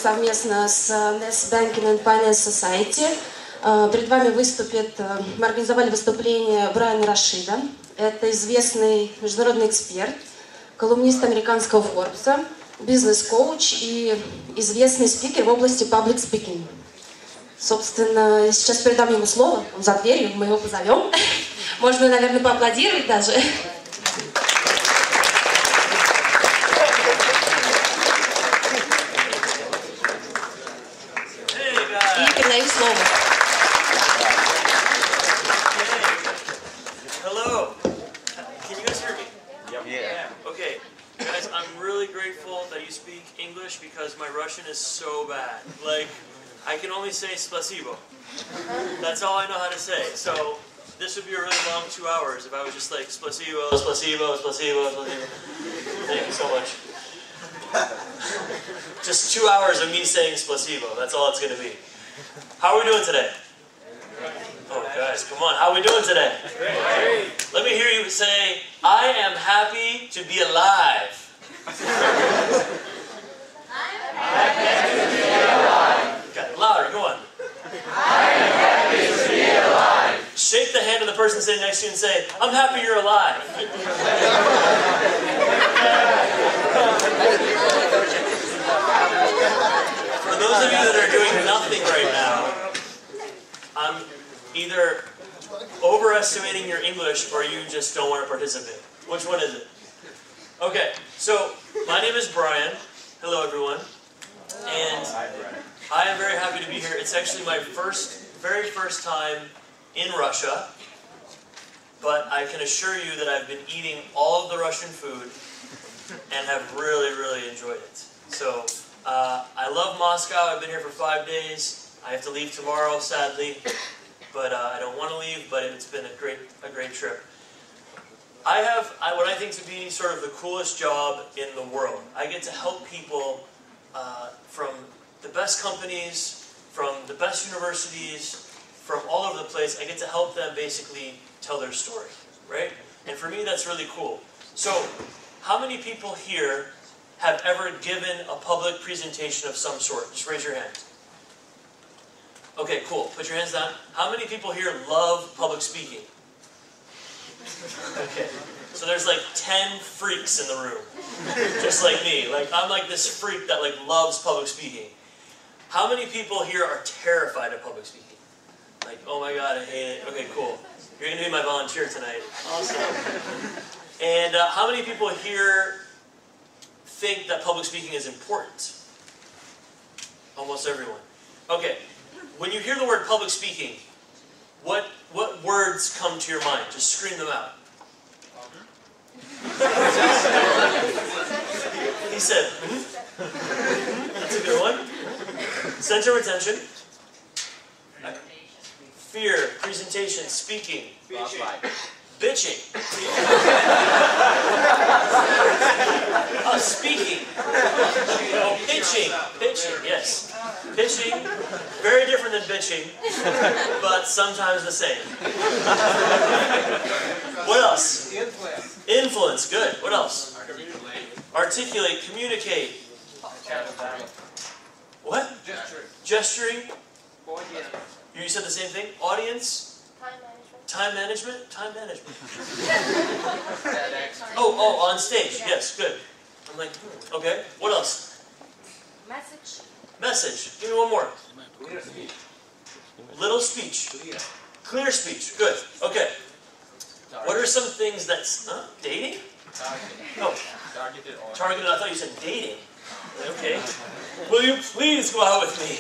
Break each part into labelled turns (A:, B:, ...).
A: совместно с NES Banking Finance Society. Перед вами мы организовали выступление Брайана Рашида. Это известный международный эксперт, колумнист американского Forbes, бизнес-коуч и известный спикер в области public speaking. Собственно, сейчас передам ему слово, он за дверью, мы его позовем. Можно, наверное, поаплодировать даже. И передаю слово.
B: Hello. Can you guys hear me? Yeah. Okay. Guys, I'm really grateful that you speak English because my Russian is so bad. Like, I can only say spasibo. That's all I know how to say. So this would be a really long 2 hours if I was just like spasibo, spasibo, spasibo, spasibo. Thank you so much. Just 2 hours of me saying spasibo. That's all it's going to be. How are we doing today? Oh guys, come on. How are we doing today? Great. Let me hear you say, I am happy to be alive. I'm happy to be alive. Got it. Louder, go on. I am happy to be alive. Shake the hand of the person sitting next to you and say, I'm happy you're alive. For those of you that are doing nothing right now, I'm either overestimating your English or you just don't want to participate. Which one is it? Okay, so my name is Brian. Hello everyone. And I am very happy to be here. It's actually my very first time in Russia. But I can assure you that I've been eating all of the Russian food and have really, really enjoyed it. So I love Moscow. I've been here for 5 days. I have to leave tomorrow, sadly. But I don't want to leave, but it's been a great trip. I have what I think to be sort of the coolest job in the world. I get to help people from the best companies, from the best universities, from all over the place. I get to help them basically tell their story, right? And for me, that's really cool. So, how many people here have ever given a public presentation of some sort? Just raise your hand. Okay, cool. Put your hands down. How many people here love public speaking? Okay. So there's like 10 freaks in the room. Just like me. Like, I'm like this freak that like loves public speaking. How many people here are terrified of public speaking? Like, oh my god, I hate it. Okay, cool. You're going to be my volunteer tonight. Awesome. And how many people here think that public speaking is important? Almost everyone. Okay. When you hear the word public speaking, what words come to your mind? Just scream them out. He said, That's a good one. Center of attention. Fear, presentation, speaking. Bitching. Oh, speaking. Oh, pitching. Pitching, yes. Pitching, very different than bitching, but sometimes the same. What else? Influence, good. What else? Articulate, communicate. What? Gesturing. You said the same thing? Audience? Time management? Time management. Oh, on stage. Yes, good. I'm like, okay. What else?
C: Message.
B: Message. Give me one more. Little speech. Clear speech. Good. Okay. What are some things that's... dating? No. Targeted. I thought you said dating. Okay. Will you please go out with me?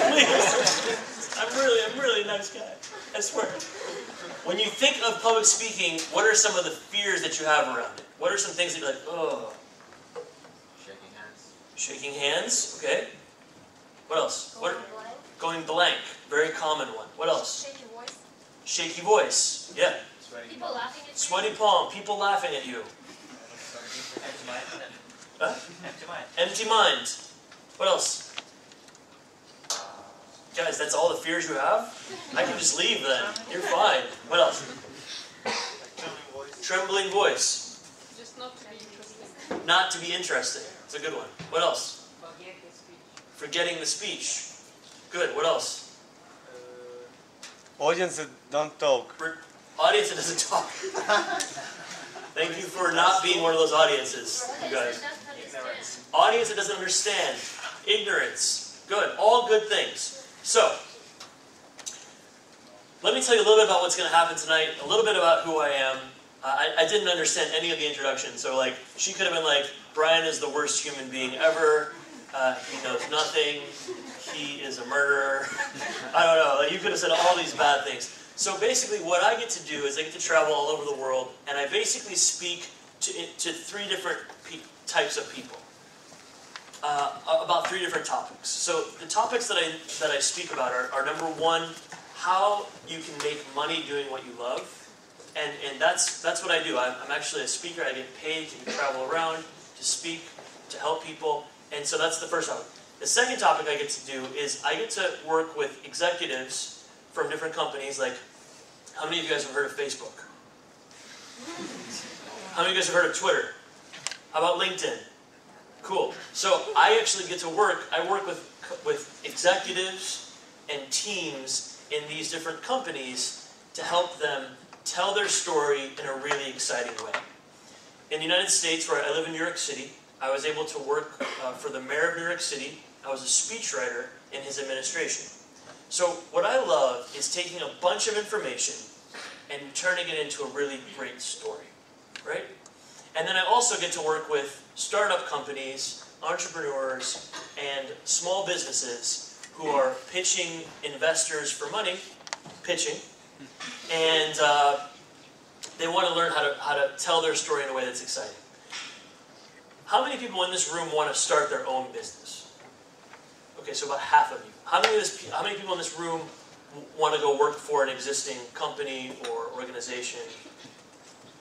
B: Please. I'm really a nice guy. I swear. When you think of public speaking, what are some of the fears that you have around it? What are some things that you're like, oh?
D: Shaking hands.
B: Shaking hands. Okay. What else?
C: Going blank.
B: Going blank. Very common one. What else?
C: Shaky voice.
B: Shaky voice. Yeah.
C: People laughing at you.
B: Sweaty palm. People laughing at you.
D: Empty mind.
B: Huh?
D: Empty mind.
B: Empty mind. What else? Guys, that's all the fears you have? I can just leave then. You're fine. What else? Trembling voice.
C: Just not to be interesting.
B: Not to be interesting. It's a good one. What else? Forgetting the speech. Good. What else?
E: Audience that don't talk.
B: Audience that doesn't talk. Thank you for not being one of those audiences, you guys. Audience that doesn't understand. Ignorance. Good. All good things. So, let me tell you a little bit about what's going to happen tonight, a little bit about who I am. I didn't understand any of the introduction, so like, she could have been like, Brian is the worst human being ever, he knows nothing, he is a murderer, I don't know, like, you could have said all these bad things. So basically what I get to do is I get to travel all over the world, and I basically speak to three different types of people, about three different topics. So the topics that I speak about are number one, how you can make money doing what you love. And that's what I do. I'm actually a speaker. I get paid to travel around, to speak, to help people. And so that's the first topic. The second topic I get to do is I get to work with executives from different companies. Like, how many of you guys have heard of Facebook? How many of you guys have heard of Twitter? How about LinkedIn? Cool. So I actually get to work. I work with executives and teams in these different companies to help them tell their story in a really exciting way. In the United States, where I live in New York City, I was able to work for the mayor of New York City. I was a speechwriter in his administration. So what I love is taking a bunch of information and turning it into a really great story, right? And then I also get to work with startup companies, entrepreneurs, and small businesses who are pitching investors for money, and they want to learn how to tell their story in a way that's exciting. How many people in this room want to start their own business? Okay, so about half of you. How many people in this room want to go work for an existing company or organization?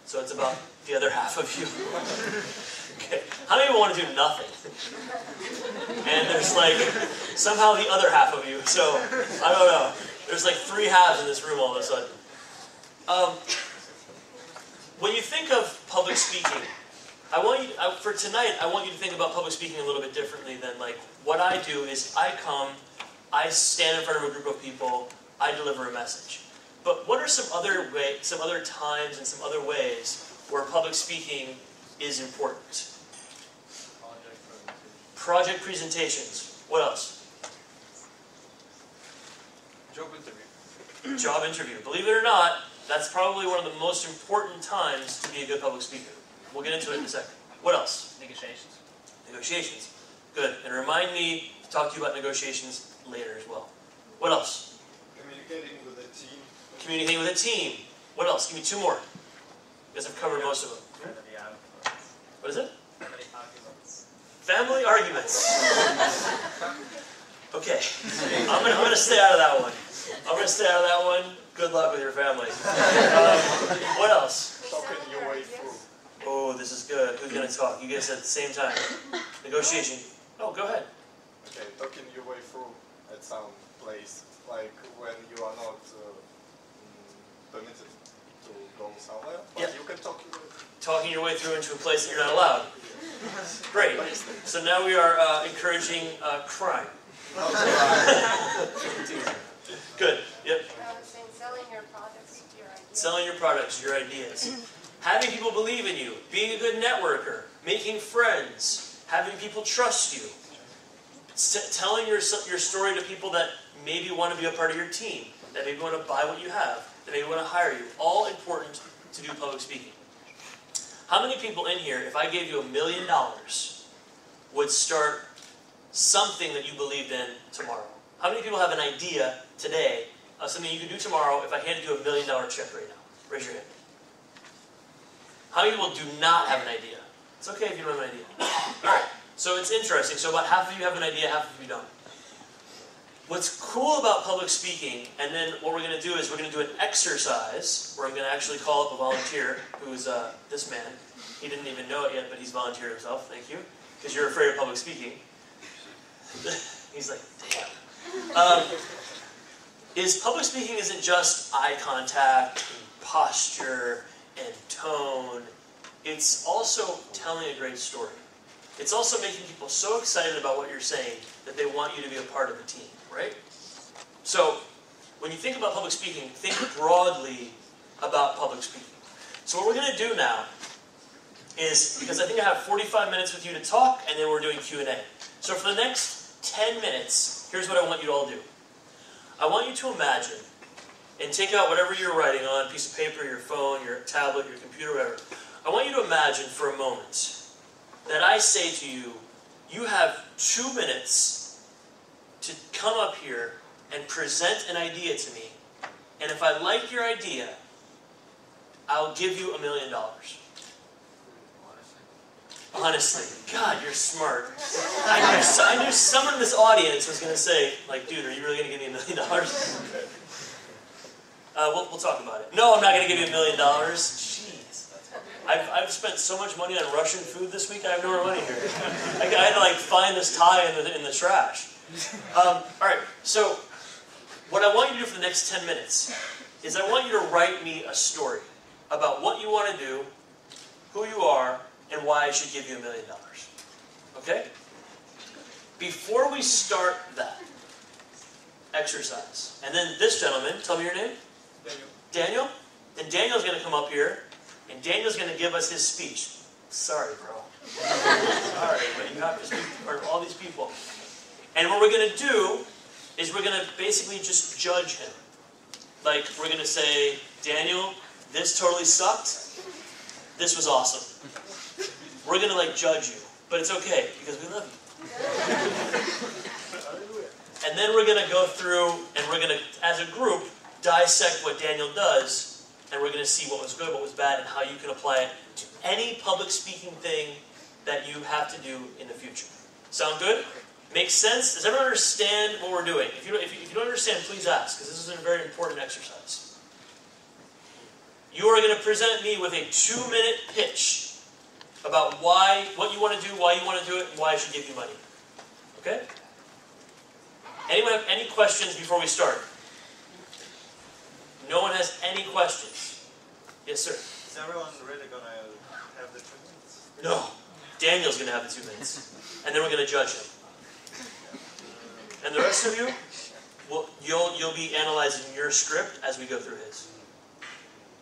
B: So it's about the other half of you. Okay. How many people want to do nothing? And there's like somehow the other half of you. So I don't know. There's like three halves in this room all of a sudden. When you think of public speaking, for tonight, I want you to think about public speaking a little bit differently than like what I do is I stand in front of a group of people, I deliver a message. But what are some other times and some other ways where public speaking is important? Project presentations. What else?
E: Job interview.
B: Job interview. Believe it or not, that's probably one of the most important times to be a good public speaker. We'll get into it in a second. What else?
D: Negotiations.
B: Negotiations. Good. And remind me to talk to you about negotiations later as well. What else?
F: Communicating with a team.
B: Communicating with a team. What else? Give me two more. You guys have covered most of them. What is it?
D: Family arguments.
B: Family arguments. Okay. I'm gonna stay out of that one. I'm gonna stay out of that one. Good luck with your family. What else?
F: Talking your way through.
B: Oh, this is good. Who's gonna talk? You guys at the same time. Negotiation. Oh, go ahead.
F: Okay, talking your way through at some place, like when you are not permitted to go somewhere, but
B: Yeah.
F: you can talk your way through.
B: Talking your way through into a place that you're not allowed. Great. So now we are encouraging crime. Good. Yep.
C: Selling your products, your ideas.
B: Selling your products, your ideas. Having people believe in you. Being a good networker. Making friends. Having people trust you. Telling your story to people that maybe want to be a part of your team. That maybe want to buy what you have. That maybe want to hire you. All important to do public speaking. How many people in here, if I gave you $1 million, would start something that you believed in tomorrow? How many people have an idea today of something you can do tomorrow if I handed you $1 million check right now? Raise your hand. How many people do not have an idea? It's okay if you don't have an idea. Alright, so it's interesting. So about half of you have an idea, half of you don't. What's cool about public speaking, and then what we're going to do is we're going to do an exercise where I'm going to actually call up a volunteer who's this man. He didn't even know it yet, but he's volunteered himself. Thank you. Because you're afraid of public speaking. He's like, damn. Public speaking isn't just eye contact, and posture, and tone. It's also telling a great story. It's also making people so excited about what you're saying that they want you to be a part of the team, right? So when you think about public speaking, think broadly about public speaking. So what we're going to do now is, because I think I have 45 minutes with you to talk, and then we're doing Q&A. So for the next 10 minutes, here's what I want you to all do. I want you to imagine, and take out whatever you're writing on, a piece of paper, your phone, your tablet, your computer, whatever. I want you to imagine for a moment that I say to you, you have 2 minutes to come up here and present an idea to me, and if I like your idea, I'll give you $1 million. Honestly, God, you're smart. I knew someone in this audience was going to say, like, dude, are you really going to give me $1 million? We'll talk about it. No, I'm not going to give you $1 million. Jeez. I've spent so much money on Russian food this week, I have no more money here. I had to, like, find this tie in the trash. Alright, so what I want you to do for the next 10 minutes is I want you to write me a story about what you want to do, who you are, and why I should give you $1 million. Okay? Before we start that exercise, and then this gentleman, tell me your name? Daniel? And Daniel's going to come up here, and Daniel's going to give us his speech. Sorry, bro. Sorry, but you have to speak for all these people. And what we're going to do is we're going to basically just judge him. Like, we're going to say, Daniel, this totally sucked. This was awesome. We're going to, like, judge you. But it's okay, because we love you. And then we're going to go through, and we're going to, as a group, dissect what Daniel does, and we're going to see what was good, what was bad, and how you can apply it to any public speaking thing that you have to do in the future. Sound good? Makes sense? Does everyone understand what we're doing? If you don't understand, please ask, because this is a very important exercise. You are going to present me with a 2-minute pitch about what you want to do, why you want to do it, and why I should give you money. Okay? Anyone have any questions before we start? No one has any questions? Yes, sir?
D: Is everyone really going to have the 2 minutes?
B: No. Daniel's going to have the 2 minutes. And then we're going to judge him. And the rest of you, you'll be analyzing your script as we go through his.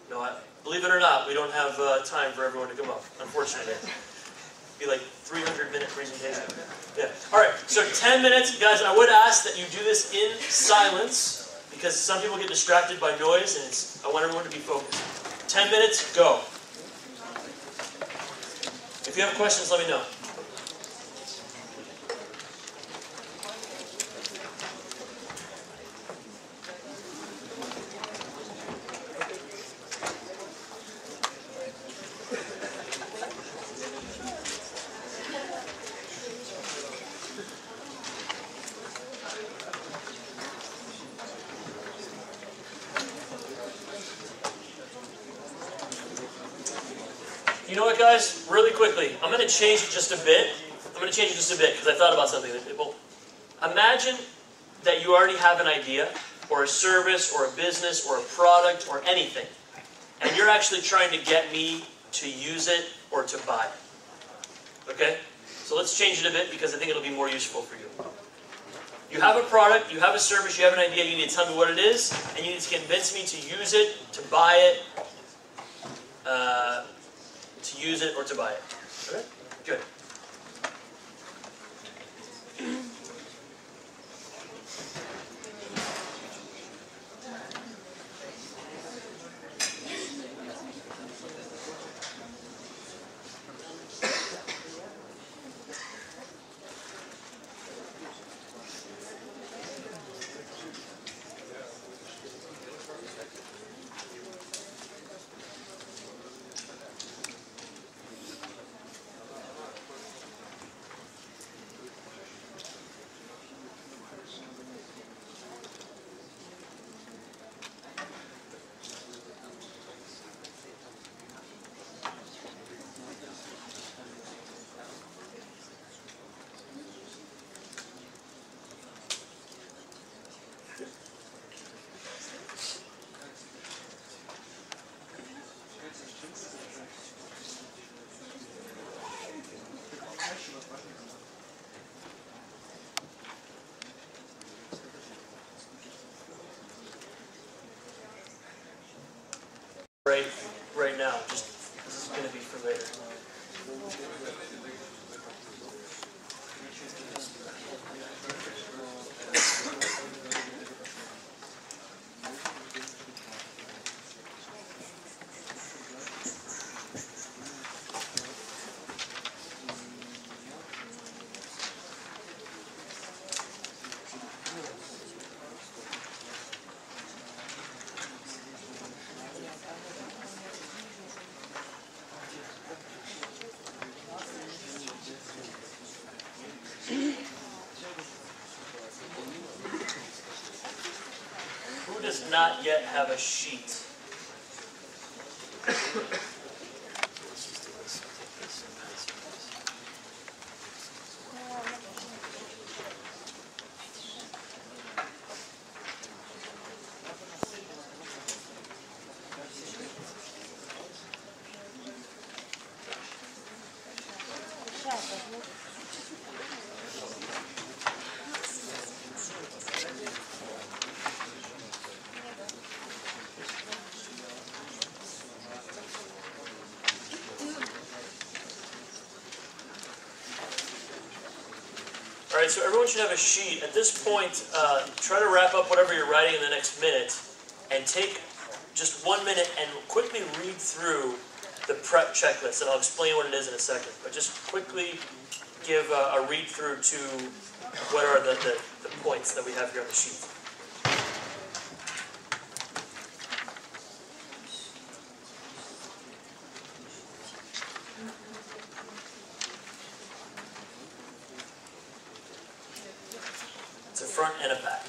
B: No, believe it or not, we don't have time for everyone to come up, unfortunately. It'd be like 300-minute presentation. Yeah. All right, so 10 minutes. Guys, I would ask that you do this in silence, because some people get distracted by noise, and I want everyone to be focused. 10 minutes, go. If you have questions, let me know. You know what, guys? Really quickly, I'm going to change it just a bit. Because I thought about something. Well, imagine that you already have an idea, or a service, or a business, or a product, or anything, and you're actually trying to get me to use it or to buy it. Okay? So let's change it a bit, because I think it'll be more useful for you. You have a product, you have a service, you have an idea, you need to tell me what it is, and you need to convince me to use it, to buy it, or to buy it. Okay? Good. does not yet have a sheet? Alright, so everyone should have a sheet. At this point, try to wrap up whatever you're writing in the next minute and take just 1 minute and quickly read through the prep checklist, and I'll explain what it is in a second. But just quickly give a read through to what are the points that we have here on the sheet. It's a front and a back.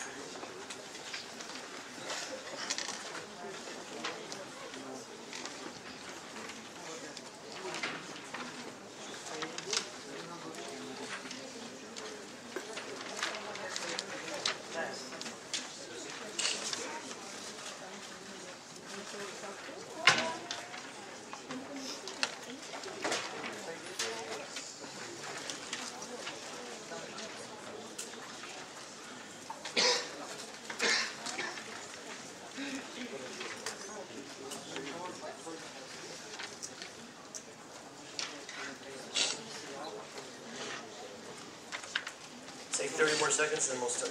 B: Take 30 more seconds and then we'll start.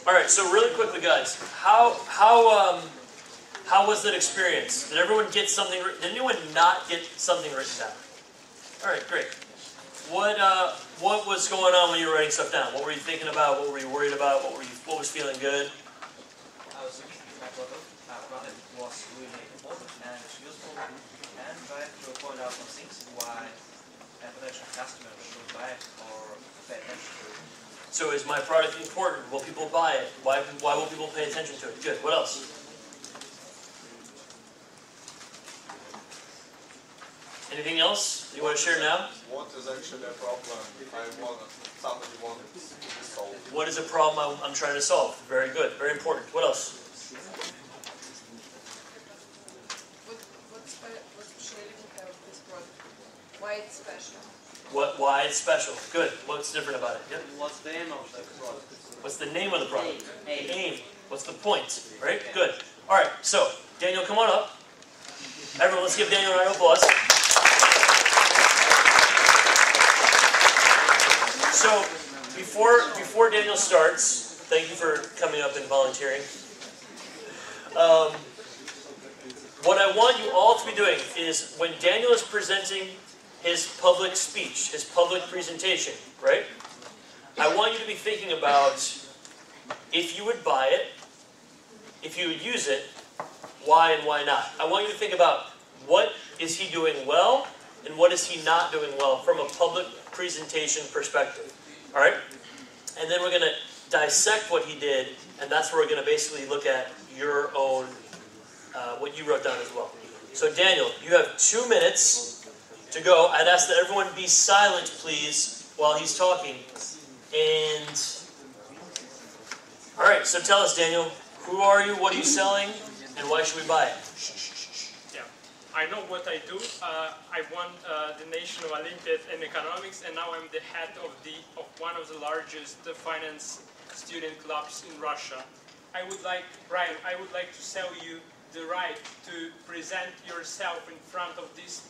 B: All right, so really quickly, guys, how was that experience? Did everyone get something? Did anyone not get something written down? All right, great. What was going on when you were writing stuff down? What were you thinking about? What were you worried about? What was feeling good?
G: I was looking at my product. Product was really important and useful, and try to point out some things why a potential customer should buy it or pay attention to it.
B: So is my product important? Will people buy it? Why will people pay attention to it? Good. What else? Anything else you want to share now?
F: What is actually a problem somebody wanted to solve?
B: What is a problem I'm trying to solve? Very good. Very important. What else?
C: What speciality have this product? Why it's special?
B: Why it's special? Good. What's different about it? Yep.
G: What's the aim of the product?
B: What's the name of the product?
G: Aim.
B: What's the point? Right? Good. All right. So Daniel, come on up. Everyone, let's give Daniel a round of applause. So, before Daniel starts, thank you for coming up and volunteering. What I want you all to be doing is, when Daniel is presenting his public speech, his public presentation, right? I want you to be thinking about if you would buy it, if you would use it, why and why not. I want you to think about what is he doing well and what is he not doing well from a public presentation perspective. All right? And then we're going to dissect what he did, and that's where we're going to basically look at your own, what you wrote down as well. So Daniel, you have 2 minutes to go. I'd ask that everyone be silent, please, while he's talking. And, all right, so tell us, Daniel, who are you, what are you selling, and why should we buy it?
H: Yeah, I know what I do. I won the National Olympiad in economics, and now I'm the head of one of the largest finance student clubs in Russia. Brian, I would like to sell you the right to present yourself in front of these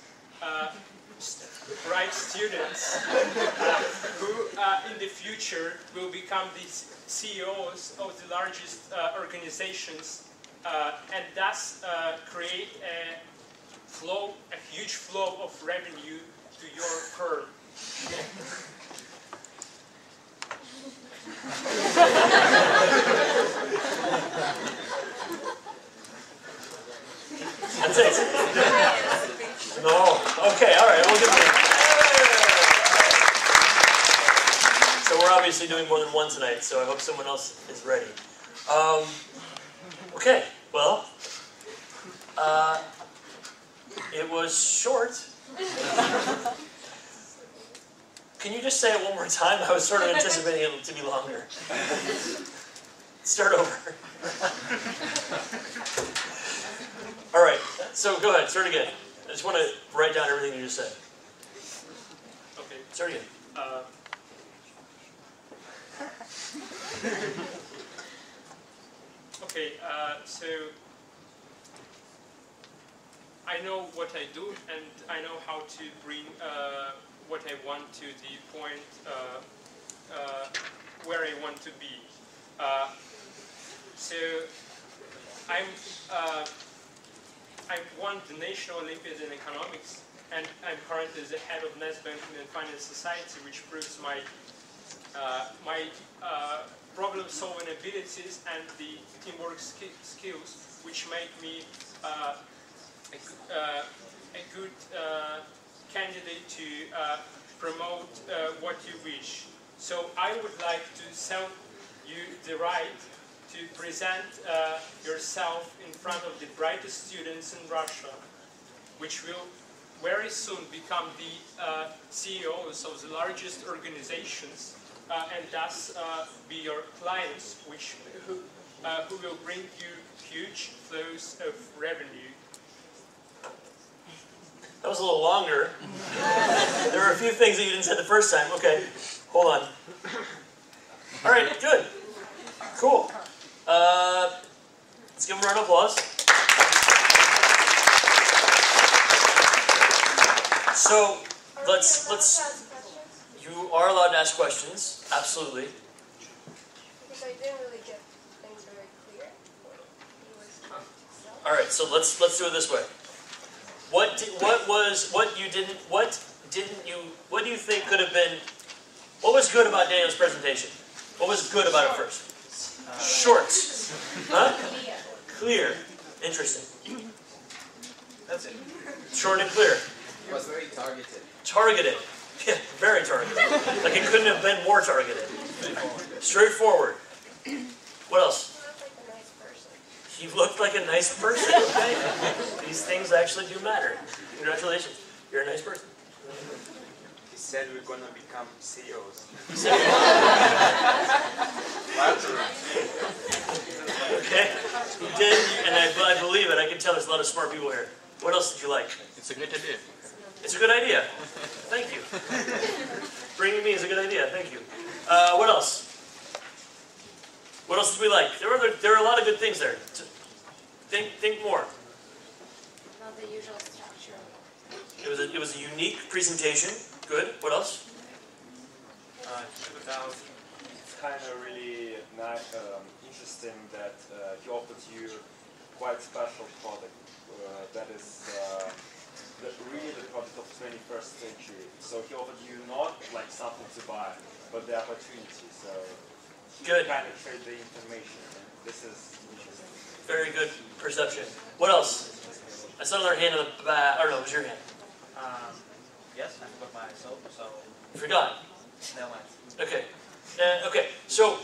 H: bright students who in the future will become the CEOs of the largest organizations and thus create a huge flow of revenue to your firm.
B: So we're obviously doing more than one tonight, so I hope someone else is ready. Okay, well, it was short. Can you just say it one more time? I was sort of anticipating it to be longer. Start over. All right, so go ahead, start again. I just want to write down everything you just said.
H: Okay.
B: Start again.
H: Okay, so I know what I do and I know how to bring what I want to the point where I want to be. So I won the National Olympiad in Economics, and I'm currently the head of NES Banking Finance Society, which proves my problem-solving abilities and the teamwork skills, which make me a good candidate to promote what you wish. So I would like to sell you the right to present yourself in front of the brightest students in Russia, which will very soon become the CEOs of the largest organizations and thus be your clients, who will bring you huge flows of revenue.
B: That was a little longer. There were a few things that you didn't say the first time. Okay, hold on. All right, good. Cool. Let's give him a round of applause. So, let's. You are allowed to ask questions. Absolutely.
C: Because I didn't really get things very clear.
B: All right. So let's do it this way. What do you think could have been? What was good about Daniel's presentation? What was good about it first? Short. Huh? Clear. Interesting.
G: That's it.
B: Short and clear.
I: It was very targeted.
B: Targeted. Yeah, very targeted. Like it couldn't have been more targeted. Straightforward. What else?
C: He looked like a nice person.
B: He looked like a nice person. Okay. These things actually do matter. Congratulations. You're a nice person.
F: He said we're going to become CEOs.
B: Okay. He did, and I believe it. I can tell there's a lot of smart people here. What else did you like?
I: It's a great idea.
B: It's a good idea. Thank you. Bringing me is a good idea. Thank you. What else? What else did we like? There were a lot of good things there. Think more.
C: Not the usual structure.
B: It was a unique presentation. Good. What else?
F: It's kind of really interesting that he offered you quite special product that is really the product of 21st century. So he offered you not like something to buy, but the opportunity. So
B: Good.
F: kind of trade the information. This is interesting.
B: Very good perception. What else? I saw another hand in the back. I don't know. It was your hand.
G: Yes, I forgot myself, so
B: You forgot.
G: never mind.
B: Okay. Okay. So,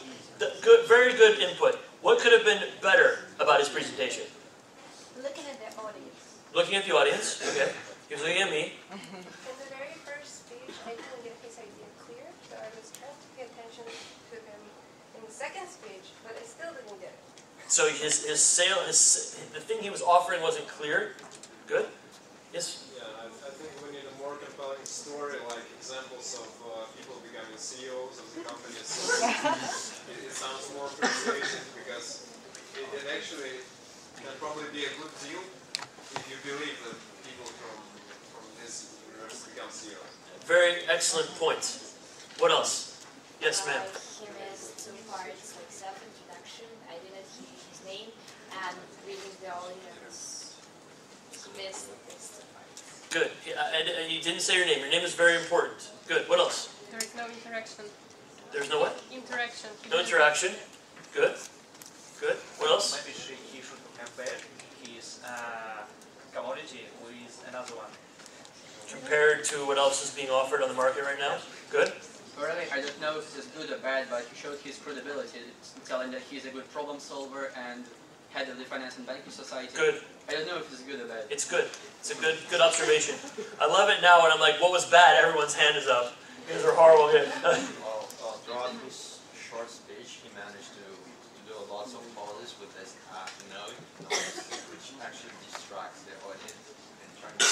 B: very good input. What could have been better about his presentation?
C: Looking at the audience.
B: Looking at the audience. Okay. He was looking at me.
C: In the very first speech, I didn't get his idea clear, so I was trying to pay attention to him in the second speech, but I still didn't get it.
B: So the thing he was offering wasn't clear. Good. Yes.
F: Yeah, I think we need a more compelling story, like examples of people becoming CEOs of the companies. It sounds more persuasive because it actually can probably be a good deal if you believe that people from this university become CEOs.
B: Very excellent point. What else? Yes, ma'am.
J: He missed two parts, like self-introduction. I didn't hear his name, and greeting the audience. He missed these two parts.
B: Good. And you didn't say your name. Your name is very important. Good. What else?
K: There is no interaction.
B: There's no what?
K: Interaction.
B: No interaction. Good. Good. What else?
G: Maybe he should compare his commodity with another one.
B: Compared to what else is being offered on the market right now. Good.
I: Really, I don't know if this is good or bad, but he showed his credibility, telling that he's a good problem solver and head of the Finance and Banking Society.
B: Good.
I: I don't know if this is good or bad.
B: It's good. It's a good observation. I love it now when I'm like, what was bad? Everyone's hand is up. These are horrible.
K: Throughout his short speech, he managed to do lots of pauses with this noise, which actually distracts the audience and trying to...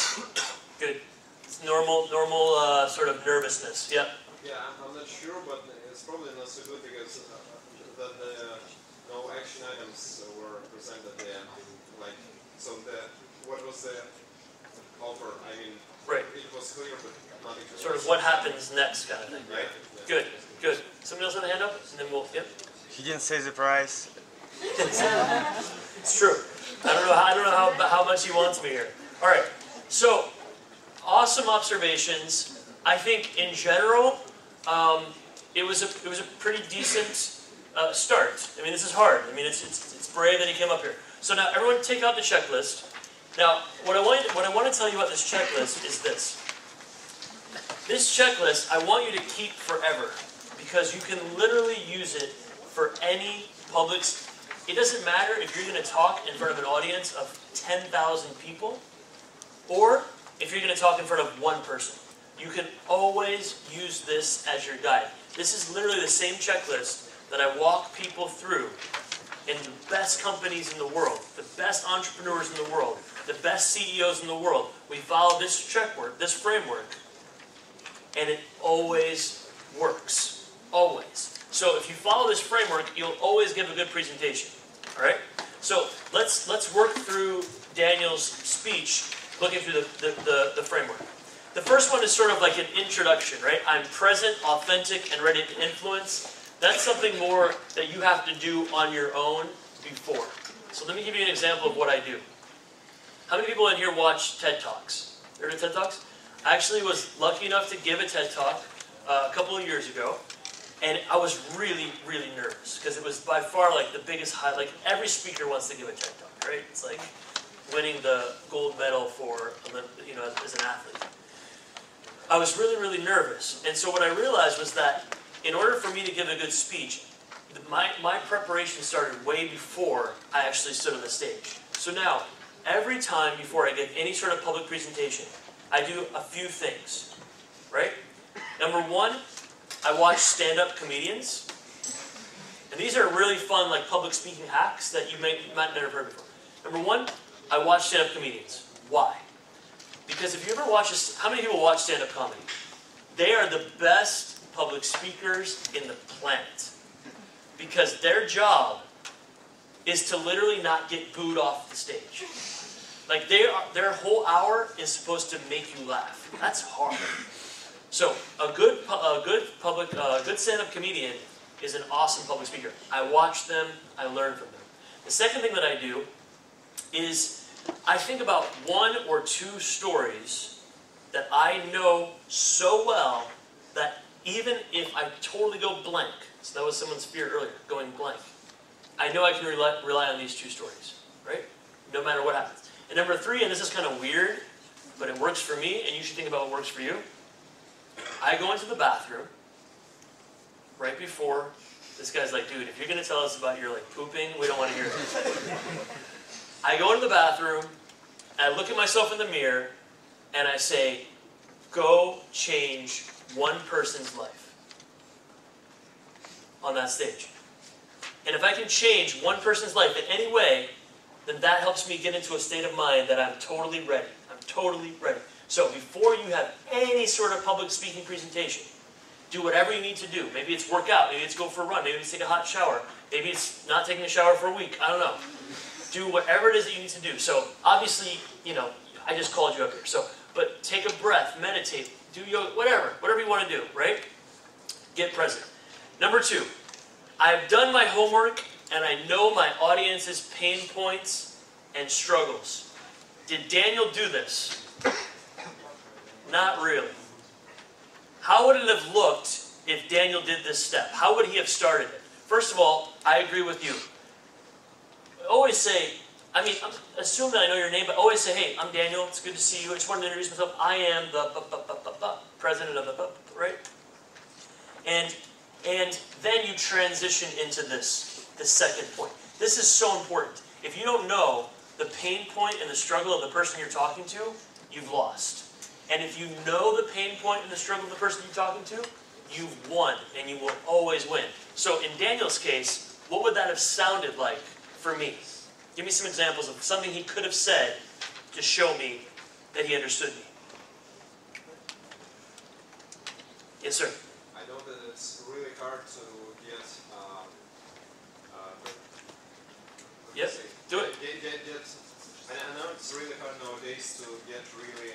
B: Good. It's normal sort of nervousness. Yep.
F: Yeah, I'm not sure, but it's probably not so good because no action items were presented there. Like, so what was the offer? I mean,
B: right.
F: It was clear, but nothing.
B: Sort of what happens next kind of thing, right?
F: Yeah.
B: Good, good. Somebody else have a hand up, and then we'll. Yep.
E: He didn't say the price.
B: It's true. I don't know how much he wants me here. All right. So, awesome observations. I think in general, it was a pretty decent start. I mean, this is hard. I mean, it's brave that he came up here. So now, everyone, take out the checklist. Now, what I want to tell you about this checklist is this. This checklist, I want you to keep forever because you can literally use it for any public. It doesn't matter if you're going to talk in front of an audience of 10,000 people, or if you're going to talk in front of one person. You can always use this as your guide. This is literally the same checklist that I walk people through in the best companies in the world, the best entrepreneurs in the world, the best CEOs in the world. We follow this this framework, and it always works. Always. So if you follow this framework, you'll always give a good presentation. All right? So let's work through Daniel's speech, looking through the framework. The first one is sort of like an introduction, right? I'm present, authentic, and ready to influence. That's something more that you have to do on your own before. So let me give you an example of what I do. How many people in here watch TED Talks? You heard of TED Talks? I actually was lucky enough to give a TED Talk a couple of years ago. And I was really, really nervous because it was by far like the biggest high. Like every speaker wants to give a TED Talk, right? It's like winning the gold medal for, as an athlete. I was really, really nervous. And so what I realized was that in order for me to give a good speech, my preparation started way before I actually stood on the stage. So now, every time before I give any sort of public presentation, I do a few things, right? Number one, I watch stand-up comedians. And these are really fun, like public speaking hacks that you might not have heard before. Number one, I watch stand-up comedians. Why? Because if you ever watch how many people watch stand-up comedy? They are the best public speakers in the planet. Because their job is to literally not get booed off the stage. Like their whole hour is supposed to make you laugh. That's hard. So a good stand-up comedian is an awesome public speaker. I watch them, I learn from them. The second thing that I do is I think about one or two stories that I know so well that even if I totally go blank, so that was someone's fear earlier, going blank, I know I can rely on these two stories, right? No matter what happens. And number three, and this is kind of weird, but it works for me, and you should think about what works for you. I go into the bathroom right before this guy's like, dude, if you're going to tell us about your pooping, we don't want to hear it. I go into the bathroom, and I look at myself in the mirror, and I say, go change one person's life on that stage. And if I can change one person's life in any way, then that helps me get into a state of mind that I'm totally ready. I'm totally ready. So before you have any sort of public speaking presentation, do whatever you need to do. Maybe it's work out, maybe it's go for a run, maybe it's take a hot shower, maybe it's not taking a shower for a week, I don't know. Do whatever it is that you need to do. So obviously, I just called you up here. So, but take a breath, meditate, do yoga, whatever you want to do, right? Get present. Number two, I've done my homework and I know my audience's pain points and struggles. Did Daniel do this? Not really. How would it have looked if Daniel did this step? How would he have started it? First of all, I agree with you. Always say, assume that I know your name, but always say, hey, I'm Daniel, it's good to see you. I just wanted to introduce myself. I am the president of the, right? And then you transition into this second point. This is so important. If you don't know the pain point and the struggle of the person you're talking to, you've lost. And if you know the pain point and the struggle of the person you're talking to, you've won, and you will always win. So in Daniel's case, what would that have sounded like for me? Give me some examples of something he could have said to show me that he understood me. Yes, sir.
F: I know that it's really hard to get.
B: Yep. Do it.
F: I know it's really hard nowadays to get really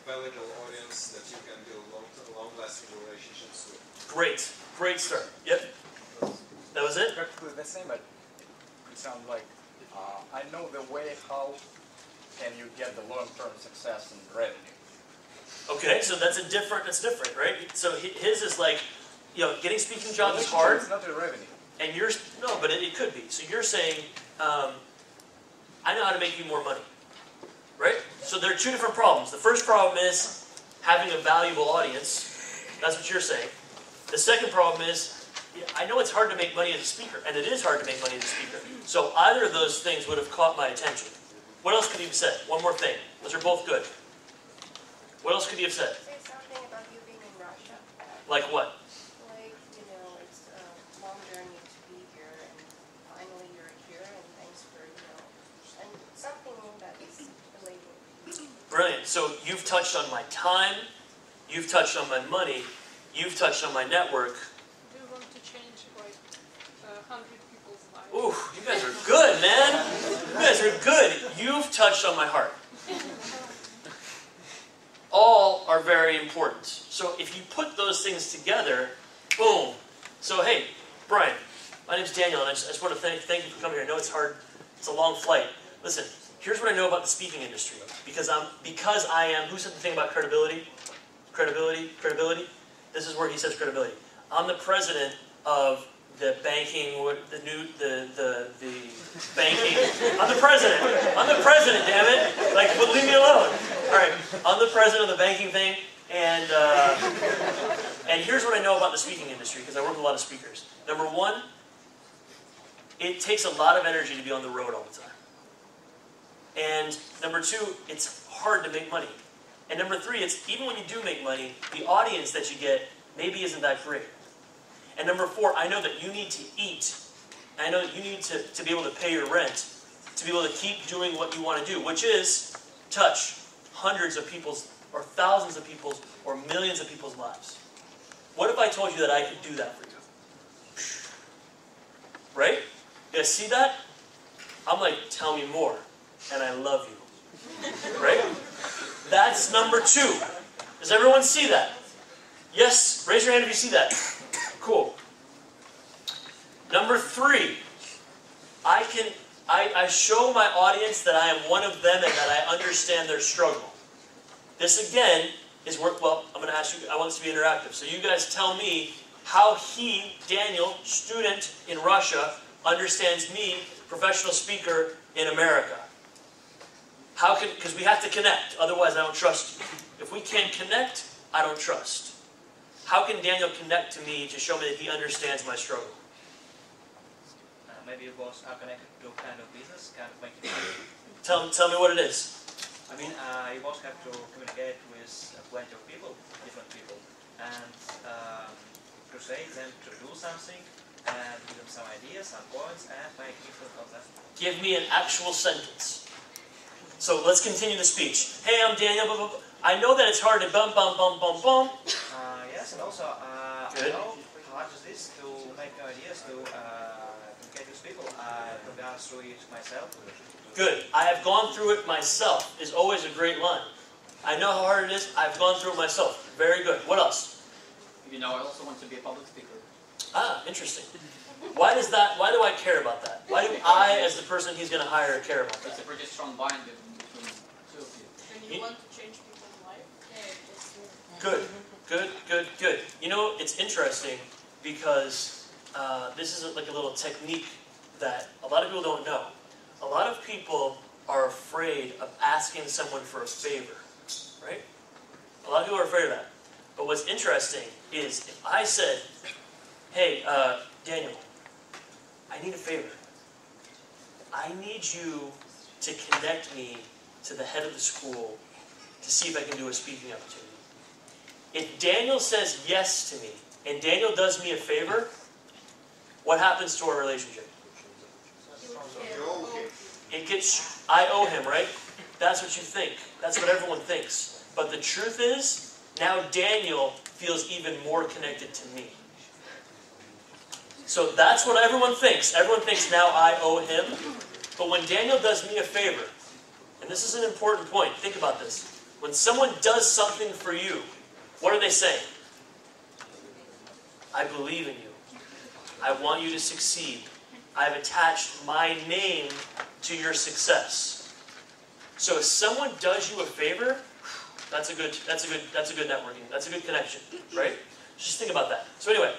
F: valuable audience that you can build long-lasting relationships with.
B: Great. Great start. Yep. That was it?
L: Practically the same, but it sounds like I know the way how can you get the long-term success and revenue.
B: Okay, so that's different, right? So his is like, getting speaking jobs is hard.
L: It's not a revenue.
B: And yours, no, but it could be. So you're saying, I know how to make you more money, right? So there are two different problems. The first problem is having a valuable audience. That's what you're saying. The second problem is, I know it's hard to make money as a speaker, and it is hard to make money as a speaker. So either of those things would have caught my attention. What else could he have said? One more thing. Those are both good. What else could he have said?
C: Say something about you being in Russia.
B: Like what?
C: Like, it's a long journey to be here, and finally you're here, and thanks for, and something that is related.
B: Brilliant. So you've touched on my time, you've touched on my money, you've touched on my network.
M: Do you want to change, like, 100 people's lives?
B: Ooh, you guys are good, man. You guys are good. You've touched on my heart. All are very important. So if you put those things together, boom. So hey, Brian, my name's Daniel, and I just want to thank you for coming here. I know it's hard. It's a long flight. Listen, here's what I know about the speaking industry. Because I am, who said the thing about credibility? Credibility? This is where he says credibility. I'm the president of the banking, the banking. I'm the president, damn it. Like, but leave me alone. All right, I'm the president of the banking thing, and here's what I know about the speaking industry, because I work with a lot of speakers. Number one, it takes a lot of energy to be on the road all the time. And number two, it's hard to make money. And number three, it's even when you do make money, the audience that you get maybe isn't that great. And number four, I know that you need to eat. I know that you need to be able to pay your rent, to be able to keep doing what you want to do, which is touch hundreds of people's, or thousands of people's, or millions of people's lives. What if I told you that I could do that for you? Right? You guys see that? I'm like, tell me more, and I love you. Right? That's number two. Does everyone see that? Yes? Raise your hand if you see that. Cool. Number three, I show my audience that I am one of them and that I understand their struggle. This again is work. Well, I'm going to ask you. I want this to be interactive. So you guys tell me how he, Daniel, student in Russia, understands me, professional speaker in America. How can? Because we have to connect. Otherwise, I don't trust you. If we can't connect, I don't trust. How can Daniel connect to me to show me that he understands my struggle?
G: Maybe it was connected to kind of business, kind of making money.
B: Tell me what it is.
G: I mean, you both have to communicate with plenty of people, different people, and persuade them to do something, and give them some ideas, some points, and make different of them.
B: Give me an actual sentence. So let's continue the speech. Hey, I'm Daniel. Blah, blah, blah. I know that it's hard to bum.
G: Yes, and also I know how hard it is to make new ideas, to communicate with people. I've gone through it myself.
B: Good. I have gone through it myself is always a great line. I know how hard it is. I've gone through it myself. Very good. What else?
I: I also want to be a public speaker.
B: Ah, interesting. Why do I care about that? Why do I, as the person he's going to hire, care about that?
I: It's a pretty strong bond between two of you.
M: And you want to change people's life?
B: Good. You know, it's interesting because this is like a little technique that a lot of people don't know. A lot of people are afraid of asking someone for a favor, right? A lot of people are afraid of that. But what's interesting is if I said, hey, Daniel, I need a favor. I need you to connect me to the head of the school to see if I can do a speaking opportunity. If Daniel says yes to me, and Daniel does me a favor, what happens to our relationship? It gets, I owe him, right? That's what you think. That's what everyone thinks. But the truth is, now Daniel feels even more connected to me. So that's what everyone thinks. Everyone thinks now I owe him. But when Daniel does me a favor, and this is an important point, think about this. When someone does something for you, what are they saying? I believe in you. I want you to succeed. I've attached my name to your success. So if someone does you a favor, that's a good networking. That's a good connection, right? Just think about that. So anyway,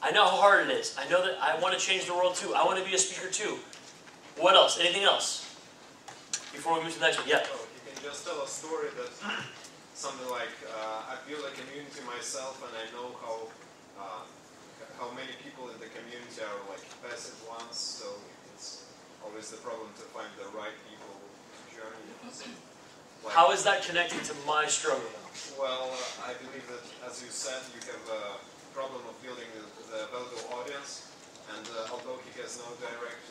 B: I know how hard it is. I know that I want to change the world too. I want to be a speaker too. What else? Anything else? Before we move to the next one, yeah.
F: Oh, you can just tell a story that something like I built a community myself, and I know how many people in the community are like passive ones. So it's always the problem to find the right people to join. Like,
B: how is that connected to my struggle?
F: Well, I believe that, as you said, you have a problem of building the valuable audience, and although he has no direct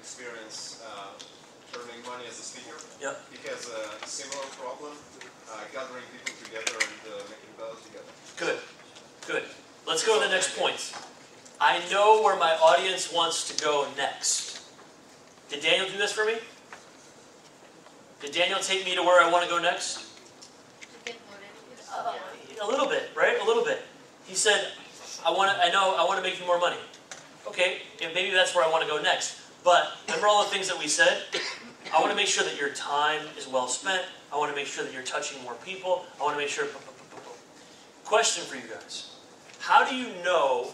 F: experience earning money as a speaker,
B: yep,
F: he has a similar problem gathering people together and making value together.
B: Good, good. Let's go to the next point. I know where my audience wants to go next. Did Daniel do this for me? Did Daniel take me to where I want to go next? A little bit, right? A little bit. He said, I want to make you more money. Okay, and maybe that's where I want to go next. But remember all the things that we said? I want to make sure that your time is well spent. I want to make sure that you're touching more people. I want to make sure... Question for you guys. How do you know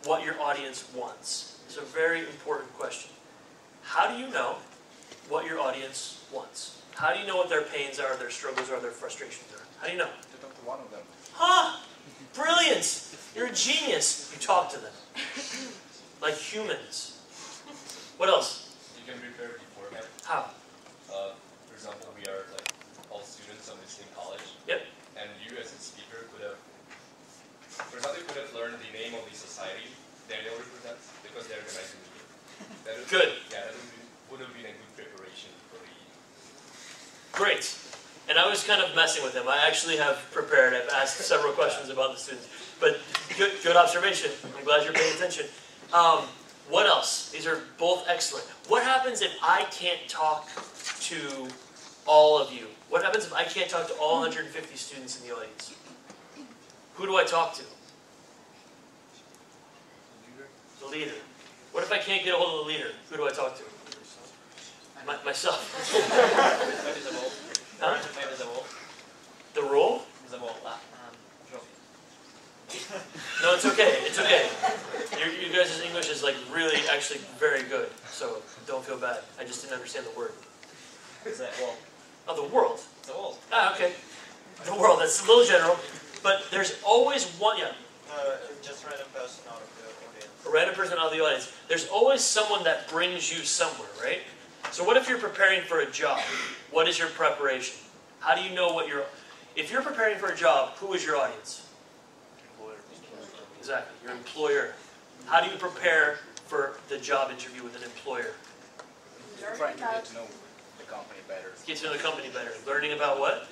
B: what your audience wants? It's a very important question. How do you know what your audience wants? How do you know what their pains are, their struggles are, their frustrations are? How do you know?
L: To talk to one of them.
B: Huh! Brilliant! You're a genius. You talk to them. Like humans. What else?
N: You can prepare beforehand.
B: How?
N: For example, we are like all students of the same college.
B: Yep.
N: And you as a speaker could have, for example, you could have learned the name of the society Daniel represents because they're organizing the meeting.
B: Good.
N: Yeah, that would have been a good preparation for the...
B: Great. And I was kind of messing with him. I actually have prepared. I've asked several questions about the students. But good observation. I'm glad you're paying attention. What else? These are both excellent. What happens if I can't talk to all of you? What happens if I can't talk to all 150 students in the audience? Who do I talk to? The leader. What if I can't get a hold of the leader? Who do I talk to? Myself. Huh? The role? No, it's okay. It's okay. You guys' English is like really, actually very good. So don't feel bad. I just didn't understand the word.
G: Is that world?
B: Oh, the world.
G: The world.
B: Ah, okay. The world. That's a little general. But there's always one, yeah.
D: Just random person out of the audience.
B: A random person out of the audience. There's always someone that brings you somewhere, right? So what if you're preparing for a job? What is your preparation? How do you know what you're... If you're preparing for a job, who is your audience? Exactly, your employer. How do you prepare for the job interview with an employer?
L: Trying to get to know the company better.
B: Get to know the company better. Learning about what?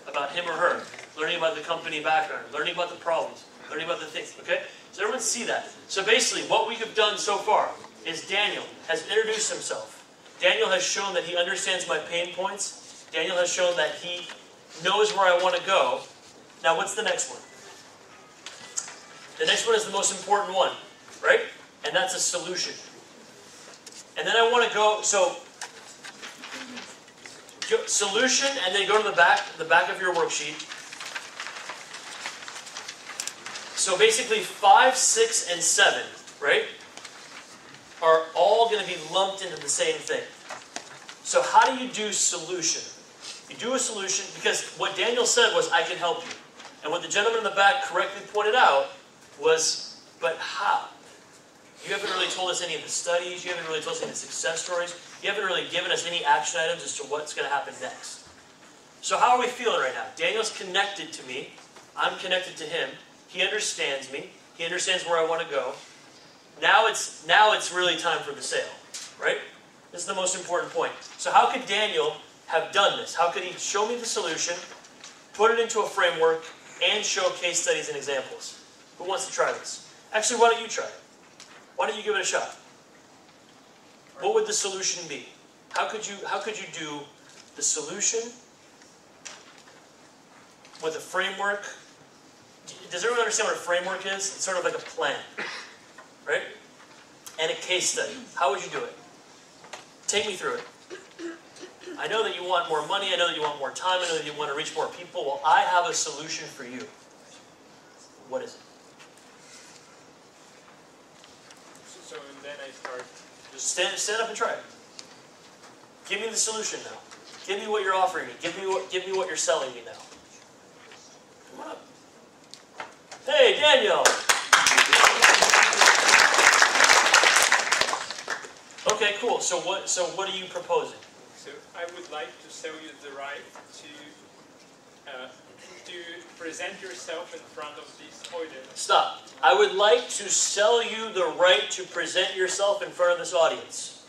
B: About him or her. Learning about the company background. Learning about the problems. Learning about the things. Okay? So everyone see that. So basically, what we have done so far is Daniel has introduced himself. Daniel has shown that he understands my pain points. Daniel has shown that he knows where I want to go. Now, what's the next one? The next one is the most important one, right? And that's a solution. And then I want to go, so, solution, and then go to the back of your worksheet. So basically 5, 6, and 7, right, are all going to be lumped into the same thing. So how do you do solution? You do a solution because what Daniel said was, I can help you. And what the gentleman in the back correctly pointed out was, but how? You haven't really told us any of the studies, you haven't really told us any of the success stories, you haven't really given us any action items as to what's going to happen next. So how are we feeling right now? Daniel's connected to me, I'm connected to him, he understands me, he understands where I want to go. Now it's really time for the sale, right? This is the most important point. So how could Daniel have done this? How could he show me the solution, put it into a framework, and show case studies and examples? Who wants to try this? Actually, why don't you try it? Why don't you give it a shot? What would the solution be? How could you do the solution with a framework? Does everyone understand what a framework is? It's sort of like a plan, right? And a case study. How would you do it? Take me through it. I know that you want more money, I know that you want more time, I know that you want to reach more people. Well, I have a solution for you. What is it?
H: So and then I start.
B: Just stand up and try it. Give me the solution now. Give me what you're offering me. Give me what you're selling me now. Come on up. Hey, Daniel. Okay, cool. So what are you proposing?
H: So I would like to sell you the right to present yourself in front of this audience.
B: Stop. I would like to sell you the right to present yourself in front of this audience.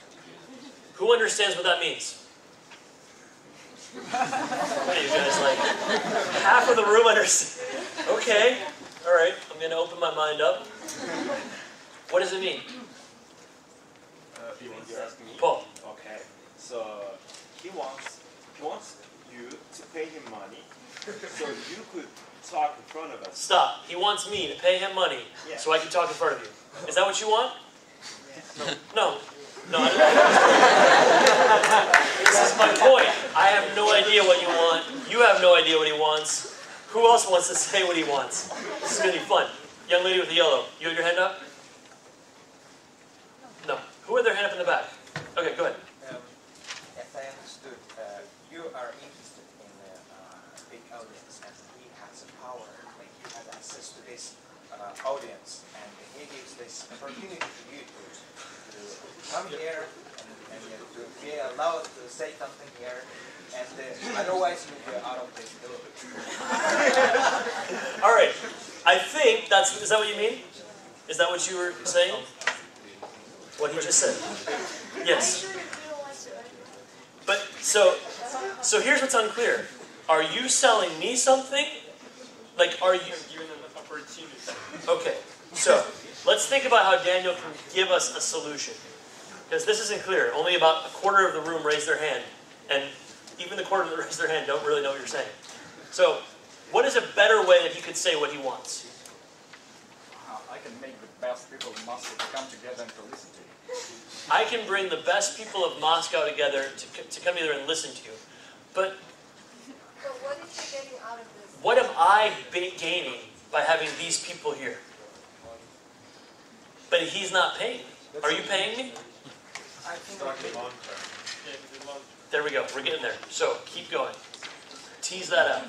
B: Who understands what that means? What are you guys like? Half of the room understands. Okay. All right. I'm going to open my mind up. What does it mean?
O: You're asking me?
B: Paul.
O: Okay. So he wants you to pay him money so you could talk in front of us.
B: Stop. He wants me to pay him money so I can talk in front of you. Is that what you want? No. No. This is my point. I have no idea what you want. You have no idea what he wants. Who else wants to say what he wants? This is going to be fun. Young lady with the yellow. You have your hand up? No. Who had their hand up in the back? Okay, go ahead.
P: As I understood, you are interested in a big audience, and he has a power, like you have access to this audience, and he gives this opportunity to you to come here and to be allowed to say something here, and otherwise you'll be out of this door.
B: All right. I think is that what you mean? Is that what you were saying? What he just said. Yes. But so here's what's unclear. Are you selling me something? Like, are you
H: given an opportunity?
B: Okay. So let's think about how Daniel can give us a solution. Because this isn't clear. Only about a quarter of the room raised their hand, and even the quarter that raised their hand don't really know what you're saying. So, what is a better way that he could say what he wants?
L: I can make the best people of Moscow to come together and to listen to you.
B: I can bring the best people of Moscow together to come together and listen to you. But
C: what is he getting out of this?
B: what am I gaining by having these people here? But he's not paying me. Are you paying me?
P: I think
F: long term.
B: There we go. We're getting there. So keep going. Tease that out.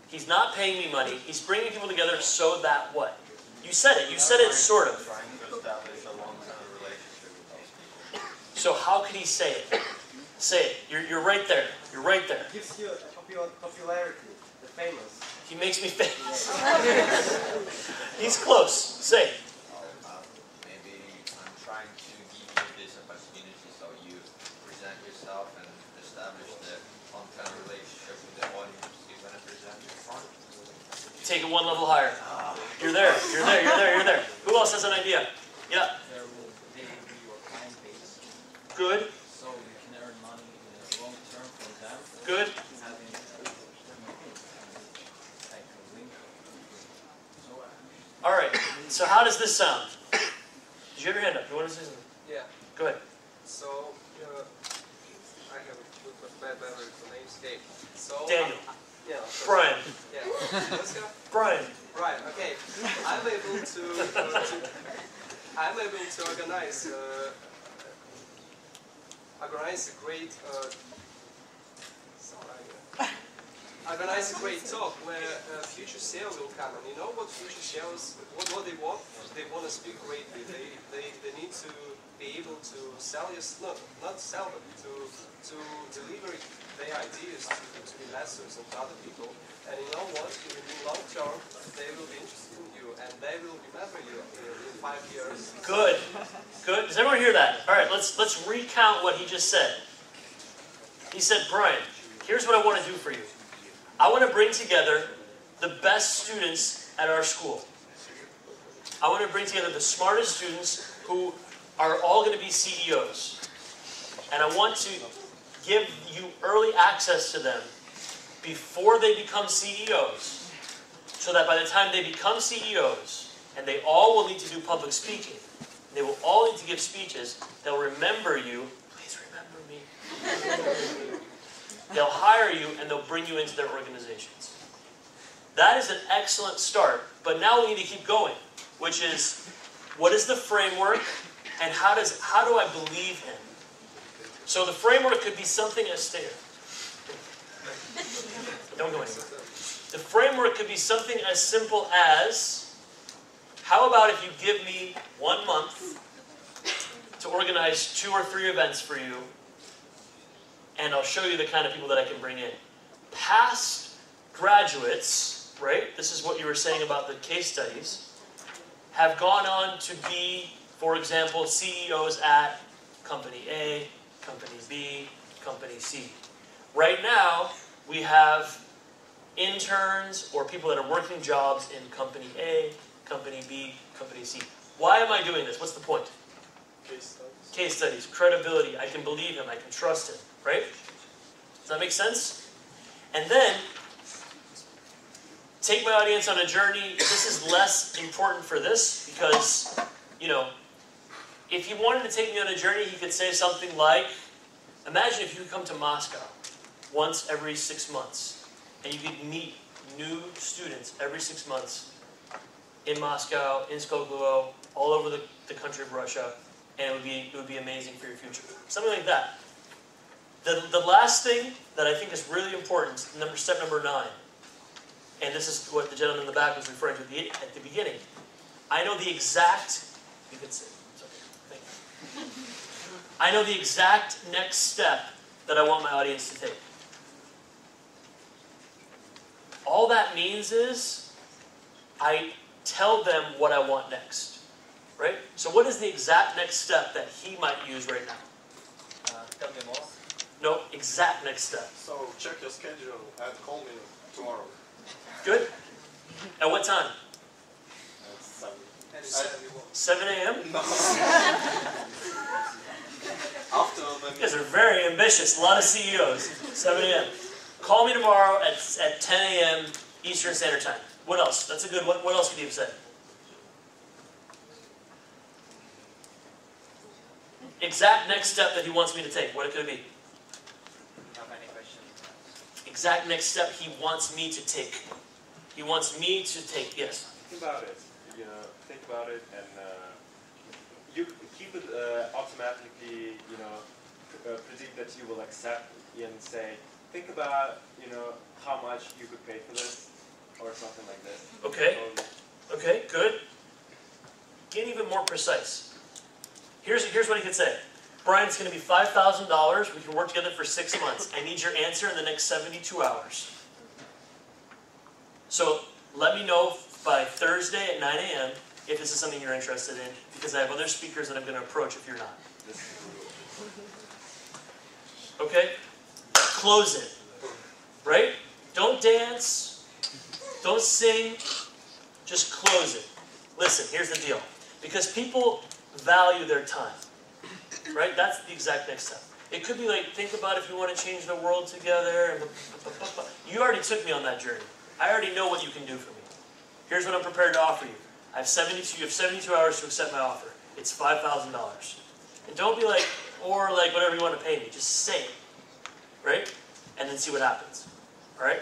B: He's not paying me money. He's bringing people together so that what? You said it. You said it sort of. So how could he say it? Say it. You're right there. You're right there.
P: It gives you popularity, the famous.
B: He makes me famous. He's close. Say it.
K: Maybe I'm trying to give you this opportunity so you present yourself and establish the long-term relationship with the audience you're going to present in front.
B: Take it one level higher. You're there. You're there. You're there. You're there. Who else has an idea? Yeah.
I: They will be your client base.
B: Good.
I: So you can earn money in the long term for them.
B: Good.
I: Having like a link.
B: All right. So how does this sound? Did you have your hand up? You want to say something?
F: Yeah.
B: Go ahead.
F: So, I have a bad memory for names. Okay. So,
B: Daniel.
F: Yeah.
B: Brian.
F: Yeah. Let's go.
B: Brian.
F: Right. Okay. I'm able to organize a great
Q: organize a great talk where future CEO will come, and you know what future CEOs, what they want? They want to speak greatly. They need to be able to sell not sell, but to deliver their ideas to investors and to other people. And you know what? In the long term, they will be interested in you, and they will remember you in 5 years.
B: Good, good. Does everyone hear that? All right, let's recount what he just said. He said, Brian, here's what I want to do for you. I want to bring together the best students at our school. I want to bring together the smartest students who are all going to be CEOs. And I want to give you early access to them before they become CEOs, so that by the time they become CEOs, and they all will need to do public speaking, they will all need to give speeches, they'll remember you. Please remember me. They'll hire you and they'll bring you into their organizations. That is an excellent start, but now we need to keep going, which is, what is the framework and how do I believe him? So the framework could be something as don't go anywhere. The framework could be something as simple as, how about if you give me 1 month to organize 2 or 3 events for you, and I'll show you the kind of people that I can bring in. Past graduates, right, this is what you were saying about the case studies, have gone on to be, for example, CEOs at Company A, Company B, Company C. Right now, we have interns or people that are working jobs in Company A, Company B, Company C. Why am I doing this? What's the point?
O: Case studies.
B: Case studies, credibility. I can believe him. I can trust him. Right? Does that make sense? And then, take my audience on a journey. This is less important for this because, you know, if he wanted to take me on a journey, he could say something like, imagine if you could come to Moscow once every 6 months, and you could meet new students every 6 months in Moscow, in Skopje, all over the country of Russia, and it would be amazing for your future. Something like that. The last thing that I think is really important, step number 9, and this is what the gentleman in the back was referring to at the beginning. I know the exact, you can say, it's okay, thank you. I know the exact next step that I want my audience to take. All that means is I tell them what I want next, right? So what is the exact next step that he might use right now?
G: Tell me more.
B: No, exact next step.
F: So check your schedule and call me tomorrow.
B: Good. At what time?
F: At
B: 7 a.m.?
F: No.
B: You guys are very ambitious. A lot of CEOs. 7 a.m. Call me tomorrow at 10 a.m. Eastern Standard Time. What else? That's a good one. What else could you have said? Exact next step that he wants me to take. What could it be?
G: How many questions?
B: Exact next step he wants me to take. He wants me to take. Yes.
O: Think about it. You know, think about it, and you keep it automatically. You know, predict that you will accept and say. Think about, you know, how much you could pay for this, or something like this.
B: Okay. Okay, good. Get even more precise. Here's what he could say. Brian, it's going to be $5,000. We can work together for 6 months. I need your answer in the next 72 hours. So let me know by Thursday at 9 a.m. if this is something you're interested in, because I have other speakers that I'm going to approach if you're not. Okay? Close it. Right? Don't dance. Don't sing. Just close it. Listen, here's the deal. Because people value their time. Right? That's the exact next step. It could be like, think about if you want to change the world together. You already took me on that journey. I already know what you can do for me. Here's what I'm prepared to offer you. You have 72 hours to accept my offer. It's $5,000. And don't be like, or like whatever you want to pay me. Just say it. Right? And then see what happens. Alright?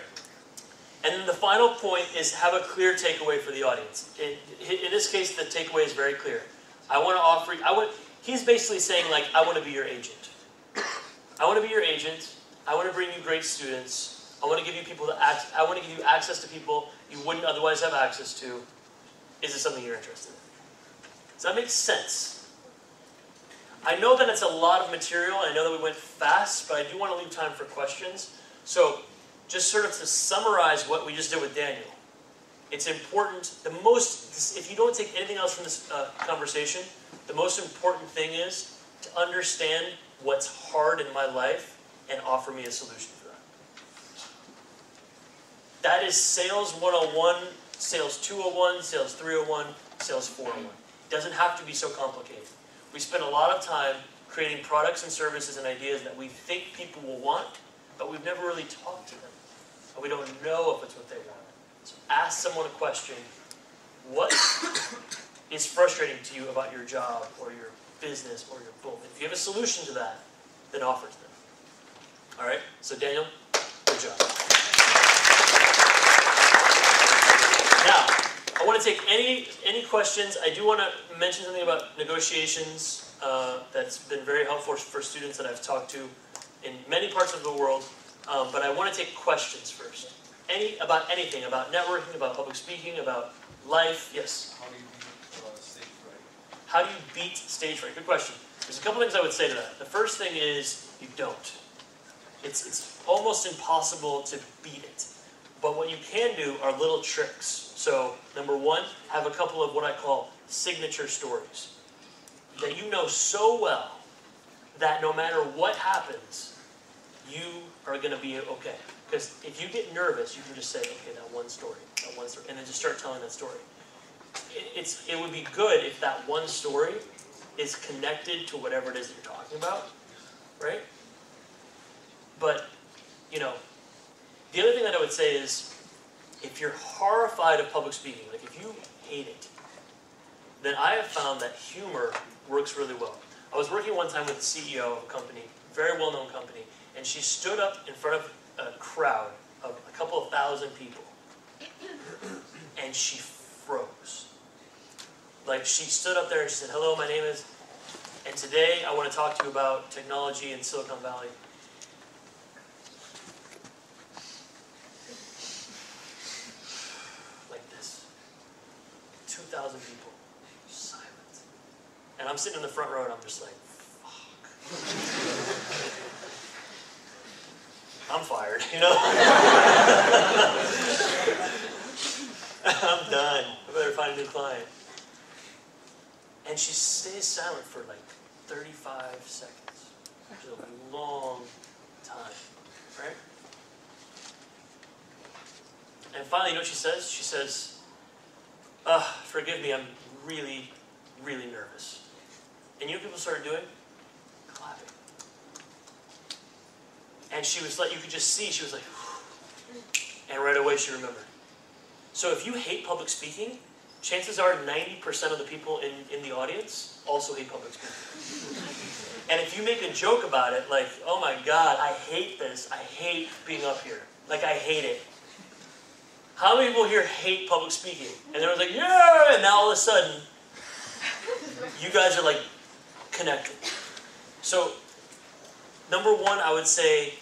B: And then the final point is have a clear takeaway for the audience. In this case, the takeaway is very clear. I want to offer you, he's basically saying like, I want to be your agent. I want to be your agent. I want to bring you great students. I want to give you I want to give you access to people you wouldn't otherwise have access to. Is this something you're interested in? Does that make sense? I know that it's a lot of material. I know that we went fast, but I do want to leave time for questions. So just sort of to summarize what we just did with Daniel. It's important, if you don't take anything else from this conversation, the most important thing is to understand what's hard in my life and offer me a solution for that. That is sales 101, sales 201, sales 301, sales 401. It doesn't have to be so complicated. We spend a lot of time creating products and services and ideas that we think people will want, but we've never really talked to them. And we don't know if it's what they want. So ask someone a question. What is frustrating to you about your job or your business or your book? If you have a solution to that, then offer it to them. All right? So Daniel, good job. Now, I want to take any questions. I do want to mention something about negotiations that's been very helpful for students that I've talked to in many parts of the world. But I want to take questions first. About anything, about networking, about public speaking, about life. Yes?
F: How do you beat stage fright?
B: How do you beat stage fright? Good question. There's a couple things I would say to that. The first thing is you don't. It's almost impossible to beat it. But what you can do are little tricks. So, number one, have a couple of what I call signature stories that you know so well that no matter what happens, you are going to be okay. Because if you get nervous, you can just say, okay, that one story, and then just start telling that story. It would be good if that one story is connected to whatever it is that you're talking about, right? But, the other thing that I would say is, if you're horrified of public speaking, like if you hate it, then I have found that humor works really well. I was working one time with the CEO of a company, very well-known company, and she stood up in front of a crowd of a couple of thousand people, and she froze. Like, she stood up there and she said, hello, my name is, and today I want to talk to you about technology in Silicon Valley. Like this. 2,000 people. Silent. And I'm sitting in the front row and I'm just like, fuck. I'm fired, I'm done. I better find a new client. And she stays silent for like 35 seconds. Which is a long time, right? And finally, you know what she says? She says, forgive me, I'm really, really nervous. And you know what people started doing? Clapping. And she was like, you could just see, she was like, and right away she remembered. So if you hate public speaking, chances are 90% of the people in the audience also hate public speaking. And if you make a joke about it, like, oh my God, I hate this. I hate being up here. Like, I hate it. How many people here hate public speaking? And they're like, yeah! And now all of a sudden, you guys are like connected. So, number one, I would say,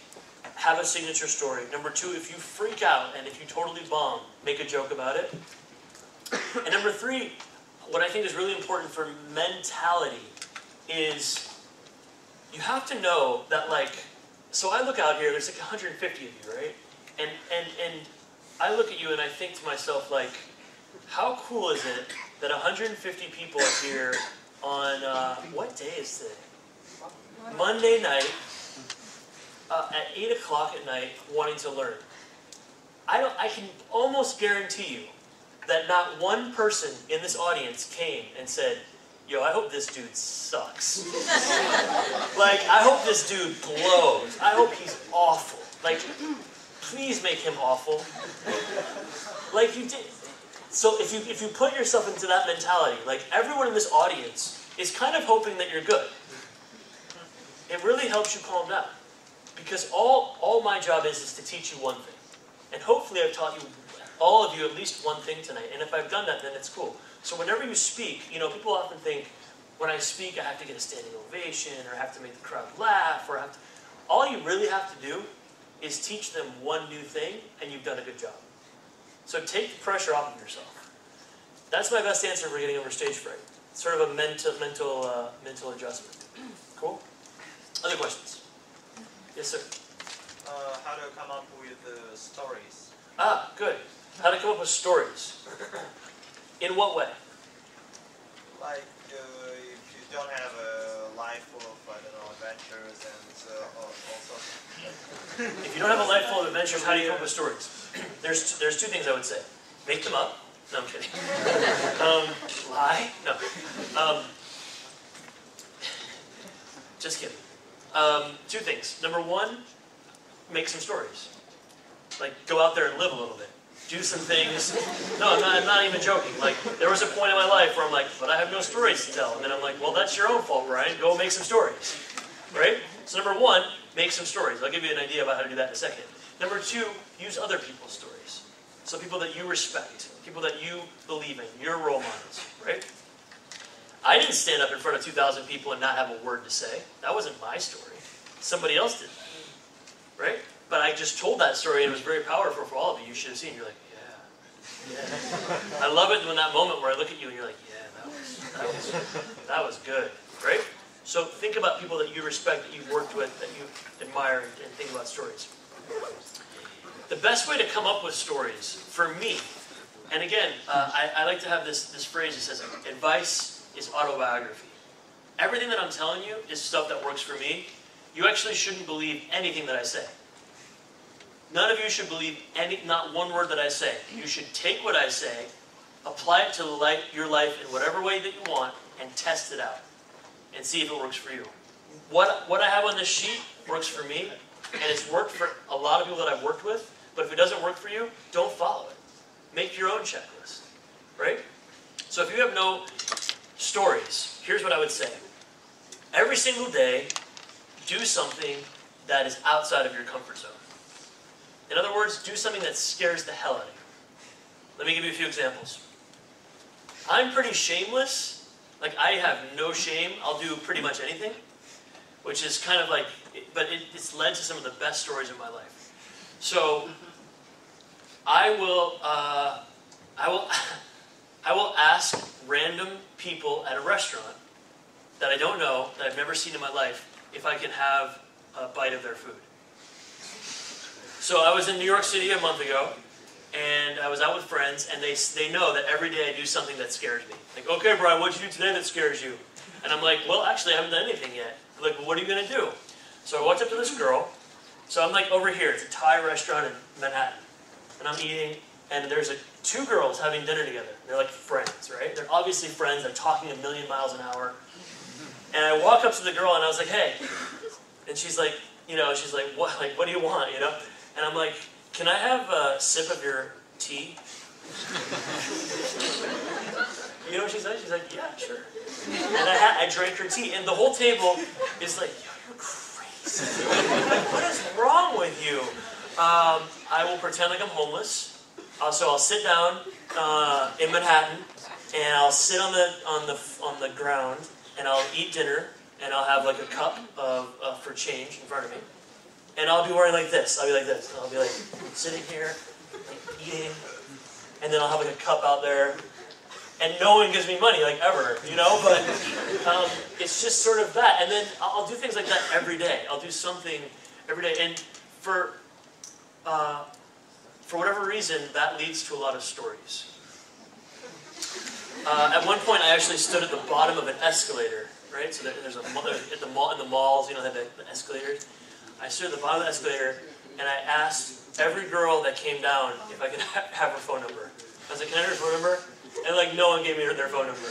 B: have a signature story. Number two, if you freak out and if you totally bomb, make a joke about it. And number three, what I think is really important for mentality is you have to know that, like, so I look out here, there's like 150 of you, right? And I look at you and I think to myself, like, how cool is it that 150 people are here on, what day is today? Monday night, at 8 o'clock at night, wanting to learn. I can almost guarantee you that not one person in this audience came and said, yo, I hope this dude sucks. Like, I hope this dude blows. I hope he's awful. Like, please make him awful. Like you did. So if you put yourself into that mentality, like everyone in this audience is kind of hoping that you're good. It really helps you calm down. Because all my job is to teach you one thing. And hopefully I've taught you, all of you, at least one thing tonight. And if I've done that, then it's cool. So whenever you speak, people often think, when I speak, I have to get a standing ovation, or I have to make the crowd laugh, or all you really have to do is teach them one new thing, and you've done a good job. So take the pressure off of yourself. That's my best answer for getting over stage fright. It's sort of a mental adjustment. Cool? Other questions? Yes, sir.
D: How to come up with stories?
B: Ah, good. How to come up with stories. In what way?
D: Like if you don't have a life full of, I don't know, adventures and all sorts of...
B: If you don't have a life full of adventures, how do you come up with stories? There's two things I would say. Make them up. No, I'm kidding. Lie? No. Just kidding. Two things. Number one, make some stories. Like, go out there and live a little bit. Do some things. No, I'm not even joking. Like, there was a point in my life where I'm like, but I have no stories to tell. And then I'm like, well, that's your own fault, Ryan. Go make some stories. Right? So number one, make some stories. I'll give you an idea about how to do that in a second. Number two, use other people's stories. So people that you respect, people that you believe in, your role models, right? I didn't stand up in front of 2,000 people and not have a word to say. That wasn't my story. Somebody else did that, right? But I just told that story and it was very powerful for all of you. You should have seen. You're like, yeah. I love it when that moment where I look at you and you're like, yeah, that was good, right? So think about people that you respect, that you've worked with, that you admire, and think about stories. The best way to come up with stories, for me, and again, I like to have this phrase that says, advice is autobiography. Everything that I'm telling you is stuff that works for me. You actually shouldn't believe anything that I say. None of you should believe not one word that I say. You should take what I say, apply it to your life in whatever way that you want, and test it out. And see if it works for you. What I have on this sheet works for me, and it's worked for a lot of people that I've worked with, but if it doesn't work for you, don't follow it. Make your own checklist, right? So if you have no stories, here's what I would say. Every single day, do something that is outside of your comfort zone. In other words, do something that scares the hell out of you. Let me give you a few examples. I'm pretty shameless. Like, I have no shame. I'll do pretty much anything, which is kind of like, but it's led to some of the best stories of my life. So, I will ask random people at a restaurant that I don't know, that I've never seen in my life, if I can have a bite of their food. So I was in New York City a month ago, and I was out with friends, and they know that every day I do something that scares me. Like, okay, Brian, what'd you do today that scares you? And I'm like, well, actually, I haven't done anything yet. They're like, well, what are you going to do? So I walked up to this girl. So I'm like over here. It's a Thai restaurant in Manhattan. And I'm eating, and there's two girls having dinner together. They're like friends, right? They're obviously friends. They're talking 1,000,000 miles an hour. And I walk up to the girl, and I was like, hey. And she's like, what do you want, you know? And I'm like, can I have a sip of your tea? You know what she said? She's like, yeah, sure. And I drank her tea, and the whole table is like, yo, you're crazy. What is wrong with you? I will pretend like I'm homeless. So I'll sit down in Manhattan, and I'll sit on the ground, and I'll eat dinner, and I'll have like a cup for change in front of me. And I'll be wearing like this. I'll be like this. I'll be like sitting here, like, eating, and then I'll have like a cup out there. And no one gives me money, like, ever, you know? But it's just sort of that. And then I'll do things like that every day. I'll do something every day. And for whatever reason, that leads to a lot of stories. At one point, I actually stood at the bottom of an escalator, right? So there's in the malls, you know, they have the escalators. I stood at the bottom of the escalator, and I asked every girl that came down if I could have her phone number. I was like, can I have her phone number? And like, no one gave me their phone number.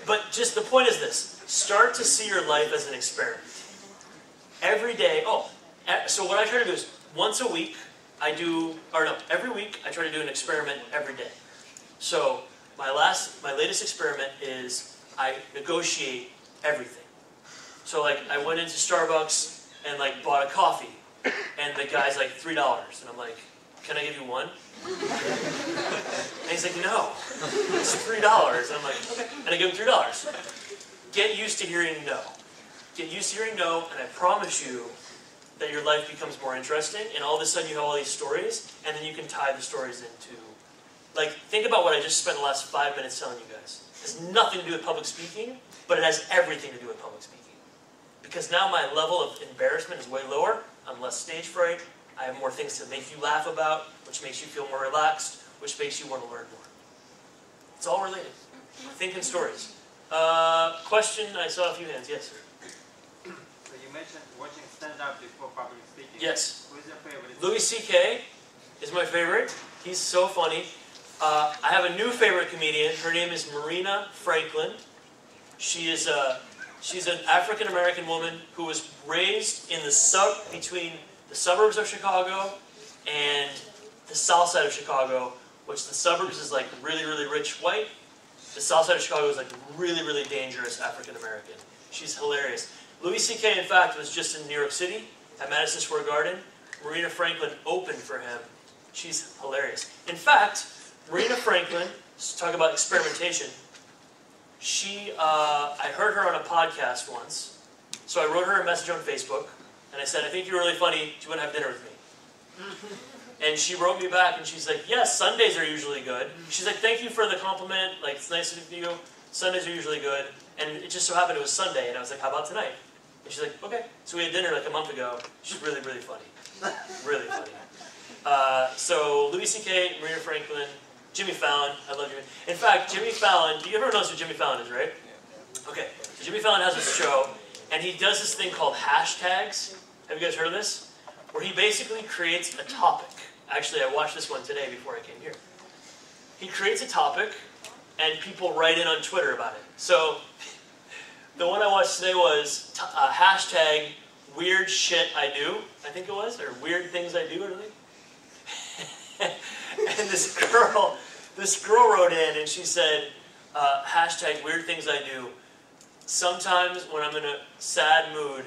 B: But just the point is this. Start to see your life as an experiment. Every day, so what I try to do is once a week, every week I try to do an experiment every day. So my latest experiment is I negotiate everything. So like I went into Starbucks and like bought a coffee, and the guy's like $3, and I'm like, can I give you one? And he's like, no, it's $3. And I'm like, okay. And I give him $3. Get used to hearing no. Get used to hearing no, and I promise you, that your life becomes more interesting, and all of a sudden you have all these stories, and then you can tie the stories into, like, think about what I just spent the last 5 minutes telling you guys. It has nothing to do with public speaking, but it has everything to do with public speaking. Because now my level of embarrassment is way lower, I'm less stage fright, I have more things to make you laugh about, which makes you feel more relaxed, which makes you want to learn more. It's all related. Think in stories. Question, I saw a few hands, yes sir.
R: So you mentioned watching stand-up before public speaking.
B: Yes.
R: Who is your favorite?
B: Louis C.K. is my favorite. He's so funny. I have a new favorite comedian. Her name is Marina Franklin. She's an African-American woman who was raised in between the suburbs of Chicago and the south side of Chicago, which the suburbs is like really, really rich white. The south side of Chicago is like really, really dangerous African-American. She's hilarious. Louis C.K. in fact was just in New York City at Madison Square Garden. Marina Franklin opened for him. She's hilarious. In fact, Marina Franklin, talk about experimentation, I heard her on a podcast once, so I wrote her a message on Facebook, and I said, I think you're really funny, do you want to have dinner with me? And she wrote me back, and she's like, yes, Sundays are usually good. She's like, thank you for the compliment, like, it's nice of you, Sundays are usually good. And it just so happened it was Sunday, and I was like, how about tonight? And she's like, okay. So we had dinner like a month ago. She's really, really funny. Really funny. So Louis C.K., Marina Franklin, Jimmy Fallon. I love Jimmy. In fact, Jimmy Fallon, do you ever knows who Jimmy Fallon is, right? Okay. So Jimmy Fallon has a show, and he does this thing called hashtags. Have you guys heard of this? Where he basically creates a topic. Actually, I watched this one today before I came here. He creates a topic, and people write in on Twitter about it. So the one I watched today was hashtag weird shit I do, I think it was, or weird things I do, or something. And this girl wrote in and she said, hashtag weird things I do. Sometimes when I'm in a sad mood,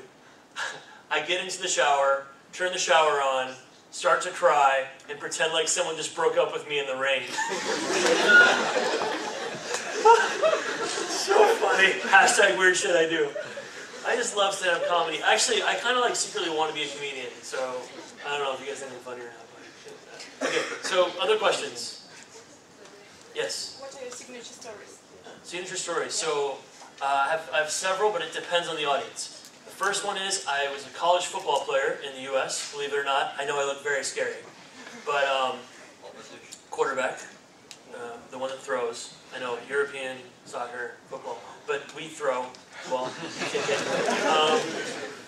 B: I get into the shower, turn the shower on, start to cry, and pretend like someone just broke up with me in the rain. So funny. Hashtag weird shit I do. I just love stand-up comedy. Actually, I kind of like secretly want to be a comedian, so I don't know if you guys think I'm funny or not. But, okay, so other questions? Yes?
M: What are your signature stories?
B: Signature stories. So I have several, but it depends on the audience. The first one is I was a college football player in the U.S., believe it or not. I know I look very scary. But quarterback, the one that throws. I know, European, soccer, football, but we throw. Well,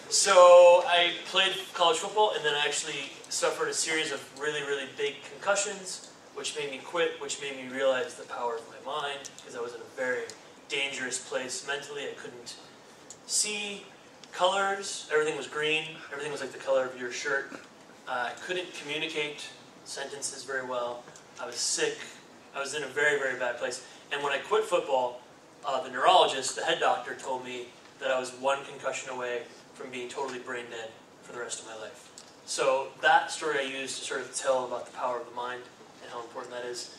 B: so I played college football, and then I actually suffered a series of really, really big concussions, which made me quit, which made me realize the power of my mind, because I was in a very dangerous place mentally. I couldn't see colors. Everything was green. Everything was like the color of your shirt. I couldn't communicate sentences very well. I was sick. I was in a very, very bad place. And when I quit football, the neurologist, the head doctor, told me that I was one concussion away from being totally brain dead for the rest of my life. So that story I used to sort of tell about the power of the mind and how important that is.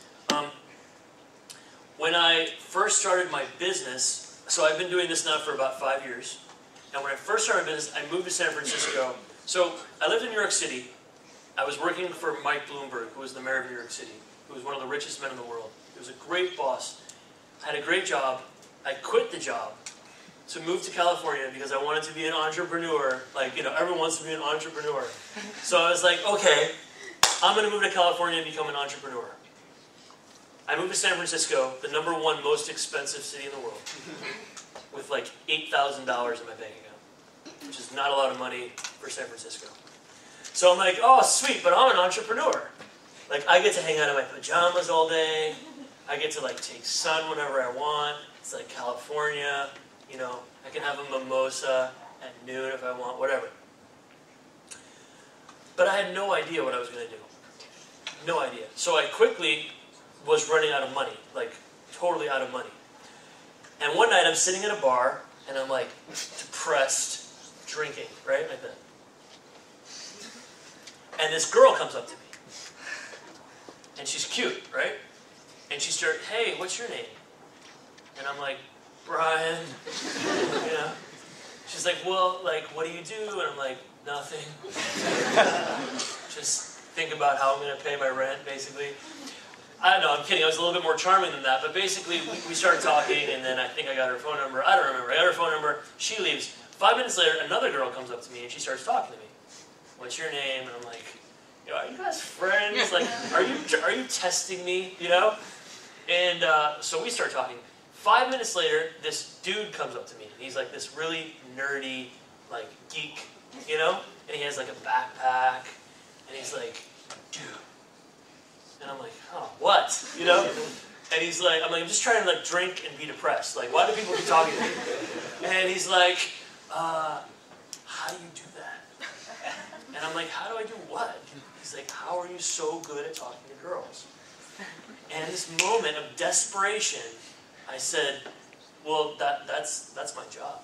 B: When I first started my business, so I've been doing this now for about 5 years, and when I first started my business, I moved to San Francisco. So I lived in New York City. I was working for Mike Bloomberg, who was the mayor of New York City, who was one of the richest men in the world. He was a great boss. I had a great job. I quit the job to move to California because I wanted to be an entrepreneur. Like, you know, everyone wants to be an entrepreneur. So I was like, okay, I'm going to move to California and become an entrepreneur. I moved to San Francisco, the #1 most expensive city in the world, with like $8,000 in my bank account, which is not a lot of money for San Francisco. So I'm like, oh, sweet, but I'm an entrepreneur. Like, I get to hang out in my pajamas all day. I get to like take sun whenever I want. It's like California, you know. I can have a mimosa at noon if I want, whatever. But I had no idea what I was going to do. No idea. So I quickly was running out of money, like totally out of money. And one night I'm sitting at a bar and I'm like depressed, drinking, right, like that. And this girl comes up to me. And she's cute, right? And she started, hey, what's your name? And I'm like, Brian. You know? She's like, well, like, what do you do? And I'm like, nothing. Just think about how I'm going to pay my rent, basically. I don't know, I'm kidding. I was a little bit more charming than that. But basically, we started talking, and then I think I got her phone number. I don't remember. I got her phone number. She leaves. 5 minutes later, another girl comes up to me, and she starts talking to me. What's your name? And I'm like, yo, are you guys friends? Like, are you testing me? You know? And so we start talking. 5 minutes later, this dude comes up to me. He's like this really nerdy, like, geek, you know? And he has like a backpack. And he's like, dude. And I'm like, oh, what? You know? And he's like, I'm just trying to like drink and be depressed. Like, why do people keep talking to me? And he's like, how do you do that? And I'm like, how do I do what? He's like, how are you so good at talking to girls? And in this moment of desperation, I said, well, that's my job.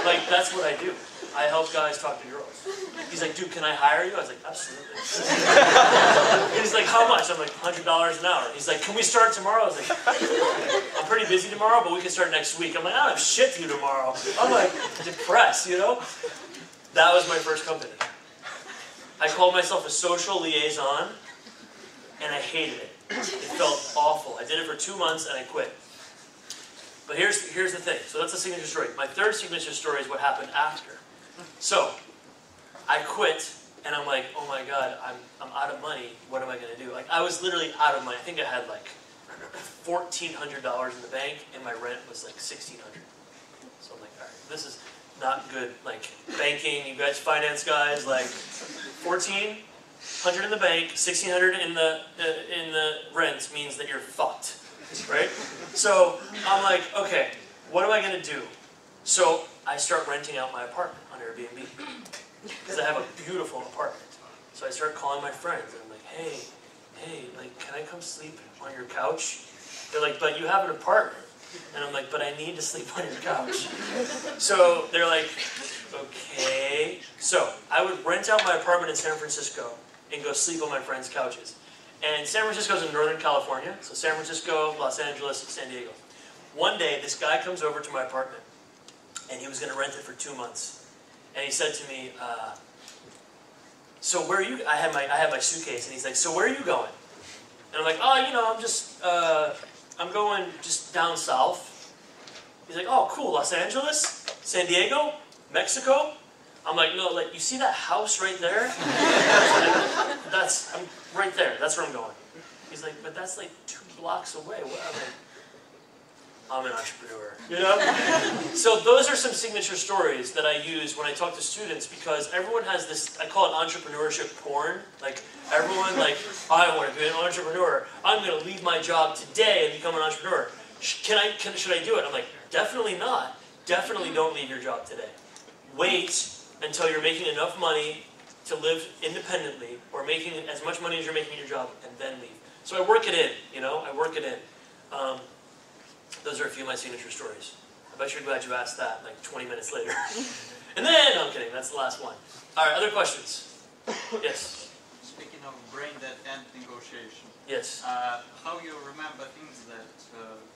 B: Like, that's what I do. I help guys talk to girls. He's like, dude, can I hire you? I was like, absolutely. He's like, how much? I'm like, $100 an hour. He's like, can we start tomorrow? I was like, I'm pretty busy tomorrow, but we can start next week. I'm like, I don't have shit to do tomorrow. I'm like, depressed, you know? That was my first company. I called myself a social liaison, and I hated it. It felt awful. I did it for 2 months, and I quit. But here's the thing. So that's the signature story. My third signature story is what happened after. So, I quit, and I'm like, oh my God, I'm out of money. What am I going to do? Like, I was literally out of money. I think I had like $1,400 in the bank, and my rent was like $1,600. So I'm like, all right, this is not good. Like, banking, you guys, finance guys, like, $1,400 in the bank, $1,600 in the rent means that you're fucked, right? So I'm like, okay, what am I going to do? So I start renting out my apartment on Airbnb because I have a beautiful apartment. So I start calling my friends, and I'm like, hey, like, can I come sleep on your couch? They're like, but you have an apartment. And I'm like, but I need to sleep on your couch. So they're like, okay. So I would rent out my apartment in San Francisco and go sleep on my friends' couches. And San Francisco's in Northern California. So San Francisco, Los Angeles, San Diego. One day, this guy comes over to my apartment, and he was going to rent it for 2 months. And he said to me, so where are you? I had my suitcase, and he's like, so where are you going? And I'm like, oh, you know, I'm just, I'm going just down south. He's like, oh, cool, Los Angeles? San Diego? Mexico? I'm like, no, like, you see that house right there? I'm right there, that's where I'm going. He's like, but that's like 2 blocks away. What? I'm like, I'm an entrepreneur, you know? So those are some signature stories that I use when I talk to students, because everyone has this, I call it entrepreneurship porn. Like, everyone, like, I want to be an entrepreneur. I'm going to leave my job today and become an entrepreneur. Should I do it? I'm like, definitely not. Definitely don't leave your job today. Wait until you're making enough money to live independently, or making as much money as you're making in your job, and then leave. So I work it in, you know? I work it in. Those are a few of my signature stories. I bet you're glad you asked that, like 20 minutes later. And then, no, I'm kidding, that's the last one. All right, other questions? Yes?
R: Speaking of brain dead and negotiation.
B: Yes.
R: How you remember things that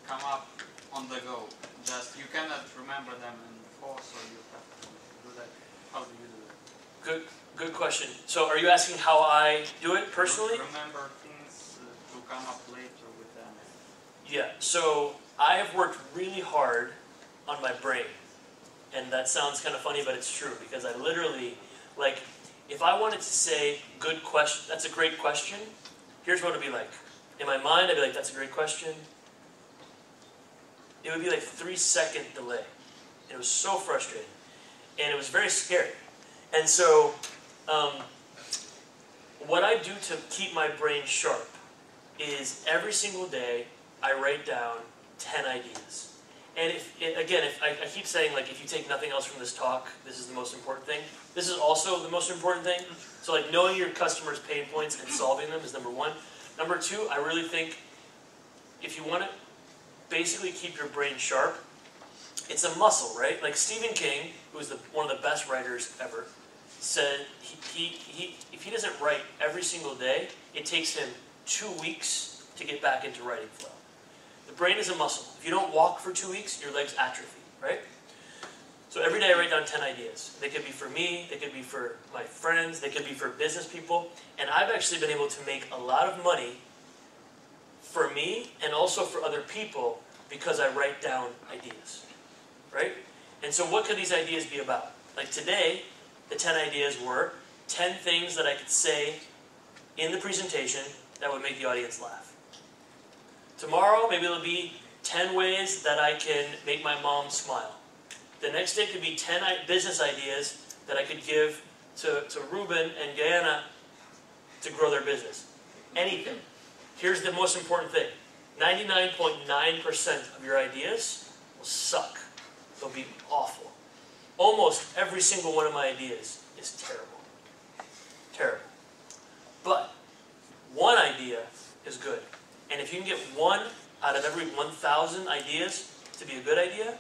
R: come up on the go? Just, you cannot remember them in force, or you have to do that. How do you do that?
B: Good question. So are you asking how I do it personally?
R: Remember things to come up later with them.
B: Yeah, so I have worked really hard on my brain. And that sounds kind of funny, but it's true, because I literally, like, if I wanted to say, good question, that's a great question, here's what it would be like. In my mind, I'd be like, that's a great question. It would be like 3-second delay. And it was so frustrating. And it was very scary. And so, what I do to keep my brain sharp is every single day, I write down 10 ideas. And if I keep saying, like, if you take nothing else from this talk, this is the most important thing. This is also the most important thing. So, like, knowing your customers' pain points and solving them is number one. Number two, I really think if you want to basically keep your brain sharp, it's a muscle, right? Like Stephen King, who was one of the best writers ever, said if he doesn't write every single day, it takes him 2 weeks to get back into writing flow. The brain is a muscle. If you don't walk for 2 weeks, your legs atrophy, right? So every day I write down 10 ideas. They could be for me, they could be for my friends, they could be for business people. And I've actually been able to make a lot of money for me and also for other people because I write down ideas, right? And so what could these ideas be about? Like today, the 10 ideas were 10 things that I could say in the presentation that would make the audience laugh. Tomorrow, maybe it'll be 10 ways that I can make my mom smile. The next day could be 10 business ideas that I could give to Ruben and Guyana to grow their business. Anything. Here's the most important thing. 99.9% of your ideas will suck. They'll be awful. Almost every single one of my ideas is terrible. Terrible. But one idea is good. And if you can get one out of every 1,000 ideas to be a good idea,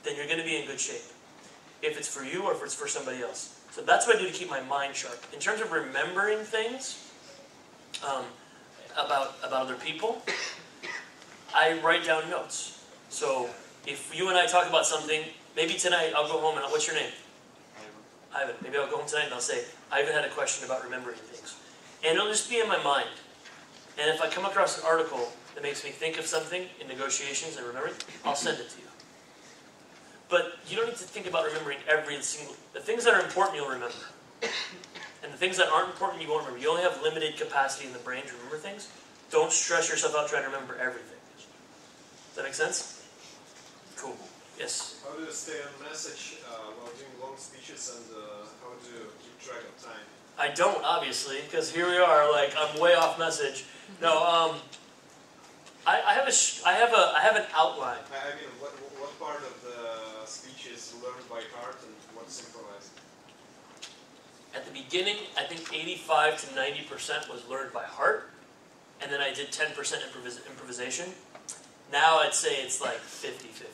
B: then you're going to be in good shape. If it's for you or if it's for somebody else. So that's what I do to keep my mind sharp. In terms of remembering things about other people, I write down notes. So if you and I talk about something, maybe tonight I'll go home and what's your name? Ivan. Maybe I'll go home tonight and I'll say, Ivan had a question about remembering things. And it'll just be in my mind. And if I come across an article that makes me think of something in negotiations and remember it, I'll send it to you. But you don't need to think about remembering every single... The things that are important, you'll remember. And the things that aren't important, you won't remember. You only have limited capacity in the brain to remember things. Don't stress yourself out trying to remember everything. Does that make sense? Cool. Yes?
F: How do you stay on message while doing long speeches, and how do you keep track of time?
B: I don't, obviously, because here we are, like, I'm way off message. No, I have an outline.
F: I mean, what part of the speech is learned by heart and what's improvised?
B: At the beginning, I think 85 to 90% was learned by heart, and then I did 10% improvisation. Now I'd say it's like 50-50.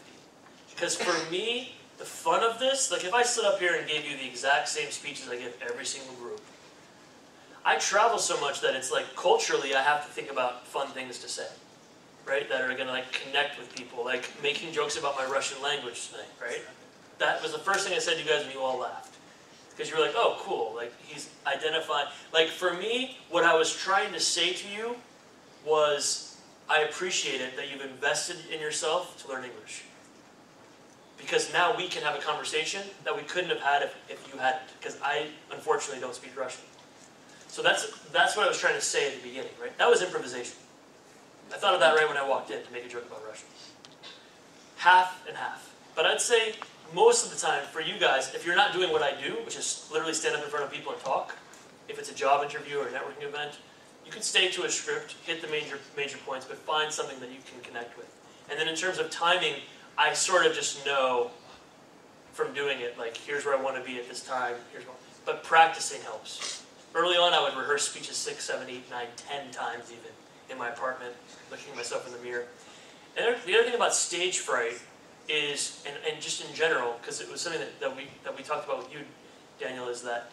B: Because for me, the fun of this, like if I stood up here and gave you the exact same speeches I give every single group, I travel so much that it's like culturally I have to think about fun things to say, right? That are going to like connect with people, like making jokes about my Russian language tonight, right? That was the first thing I said to you guys and you all laughed. Because you were like, oh, cool, like he's identifying. Like for me, what I was trying to say to you was, I appreciate it that you've invested in yourself to learn English. Because now we can have a conversation that we couldn't have had if you hadn't. Because I, unfortunately, don't speak Russian. So that's what I was trying to say at the beginning, right? That was improvisation. I thought of that right when I walked in to make a joke about Russian. Half and half. But I'd say most of the time, for you guys, if you're not doing what I do, which is literally stand up in front of people and talk, if it's a job interview or a networking event, you can stay to a script, hit the major points, but find something that you can connect with. And then in terms of timing, I sort of just know from doing it, like here's where I want to be at this time, but practicing helps. Early on I would rehearse speeches 6, 7, 8, 9, 10 times even in my apartment, looking at myself in the mirror. And the other thing about stage fright is, and just in general, because it was something that we talked about with you, Daniel, is that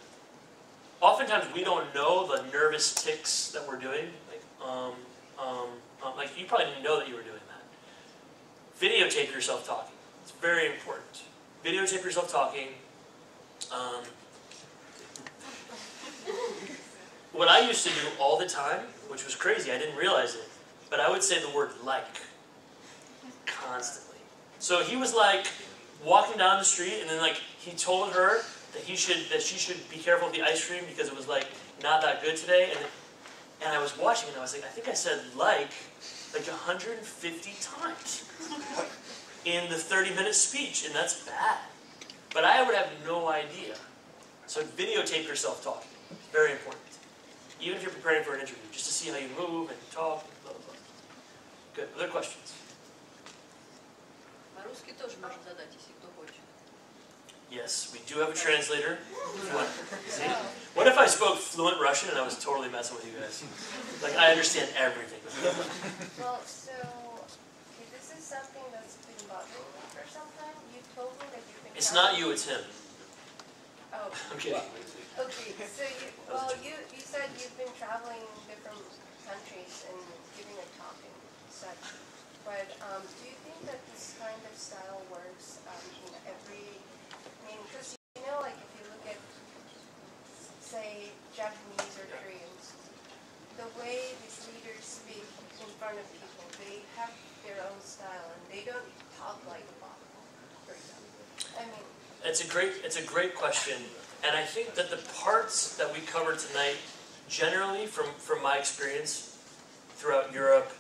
B: oftentimes we don't know the nervous tics that we're doing. Like you probably didn't know that you were doing that. Videotape yourself talking. It's very important. Videotape yourself talking. What I used to do all the time, which was crazy, I didn't realize it, but I would say the word like constantly. So he was like walking down the street, and then like he told her that she should be careful of the ice cream because it was like not that good today, and I was watching and I was like, I think I said like 150 times in the 30-minute speech, and that's bad. But I would have no idea. So videotape yourself talking. Very important. Even if you're preparing for an interview, just to see how you move and talk, blah, blah, blah. Good. Other questions?
S: По-русски тоже можно задать, если кто хочет.
B: Yes, we do have a translator. See? What if I spoke fluent Russian and I was totally messing with you guys? Like, I understand everything.
C: Well, so, this is something that's been bothering me for some time. You told me that you've been...
B: It's not you, it's him.
C: Oh.
B: I'm kidding.
C: Okay, so you said you've been traveling different countries and giving a talk and such. but do you think that this kind of style works in every, because you know, like if you look at, say, Japanese or Koreans, the way these leaders speak in front of people, they have their own style and they don't talk like a bot, for example. I mean,
B: it's a great question, and I think that the parts that we covered tonight, generally from my experience throughout Europe,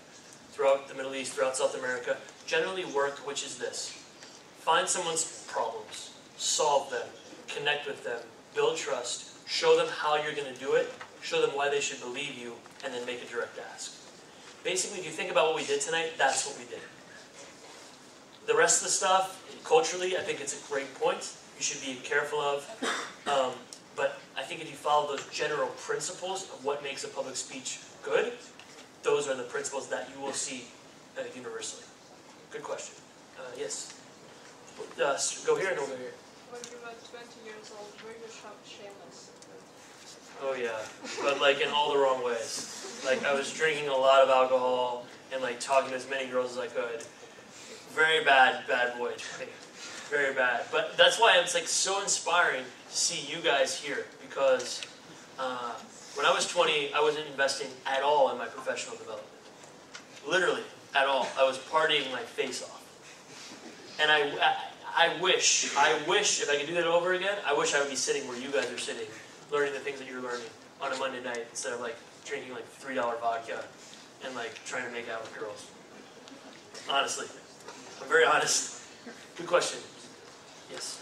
B: throughout the Middle East, throughout South America, generally work, which is this: find someone's problems, solve them, connect with them, build trust, show them how you're going to do it, show them why they should believe you, and then make a direct ask. Basically, if you think about what we did tonight, that's what we did. The rest of the stuff, culturally, I think it's a great point. You should be careful of. But I think if you follow those general principles of what makes a public speech good, those are the principles that you will see universally. Good question. Yes. Go here and go here.
M: When you were 20 years old, were you shameless?
B: Oh yeah, but like in all the wrong ways. Like I was drinking a lot of alcohol and like talking to as many girls as I could. Very bad boy. Very bad. But that's why it's like so inspiring to see you guys here, because when I was 20, I wasn't investing at all in my professional development. Literally, at all. I was partying my face off. And I wish if I could do that over again, I wish I would be sitting where you guys are sitting, learning the things that you're learning on a Monday night instead of like drinking like $3 vodka and like trying to make out with girls. Honestly. I'm very honest. Good question. Yes.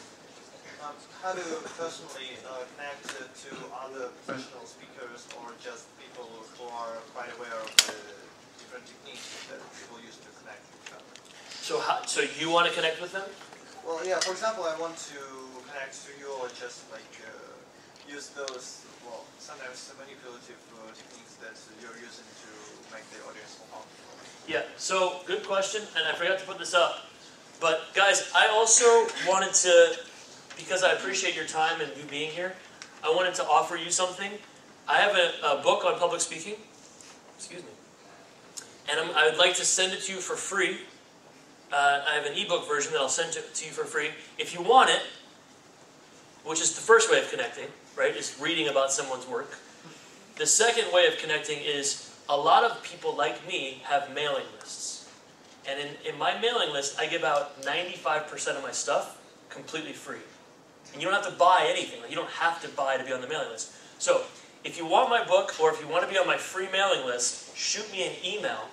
D: How do you personally connect to other professional speakers or just people who are quite aware of the different techniques that people use to connect with each other?
B: So you want to connect with them?
D: Well, yeah. For example, I want to connect to you or just like use those, well, sometimes manipulative techniques that you're using to make the audience more comfortable.
B: Yeah. So good question, and I forgot to put this up. But guys, I also wanted to, because I appreciate your time and you being here, I wanted to offer you something. I have a book on public speaking, excuse me, and I would like to send it to you for free. I have an ebook version that I'll send to you for free. If you want it, which is the first way of connecting, right, is reading about someone's work. The second way of connecting is a lot of people like me have mailing lists. And in my mailing list, I give out 95% of my stuff completely free. And you don't have to buy anything. You don't have to buy to be on the mailing list. So if you want my book or if you want to be on my free mailing list, shoot me an email.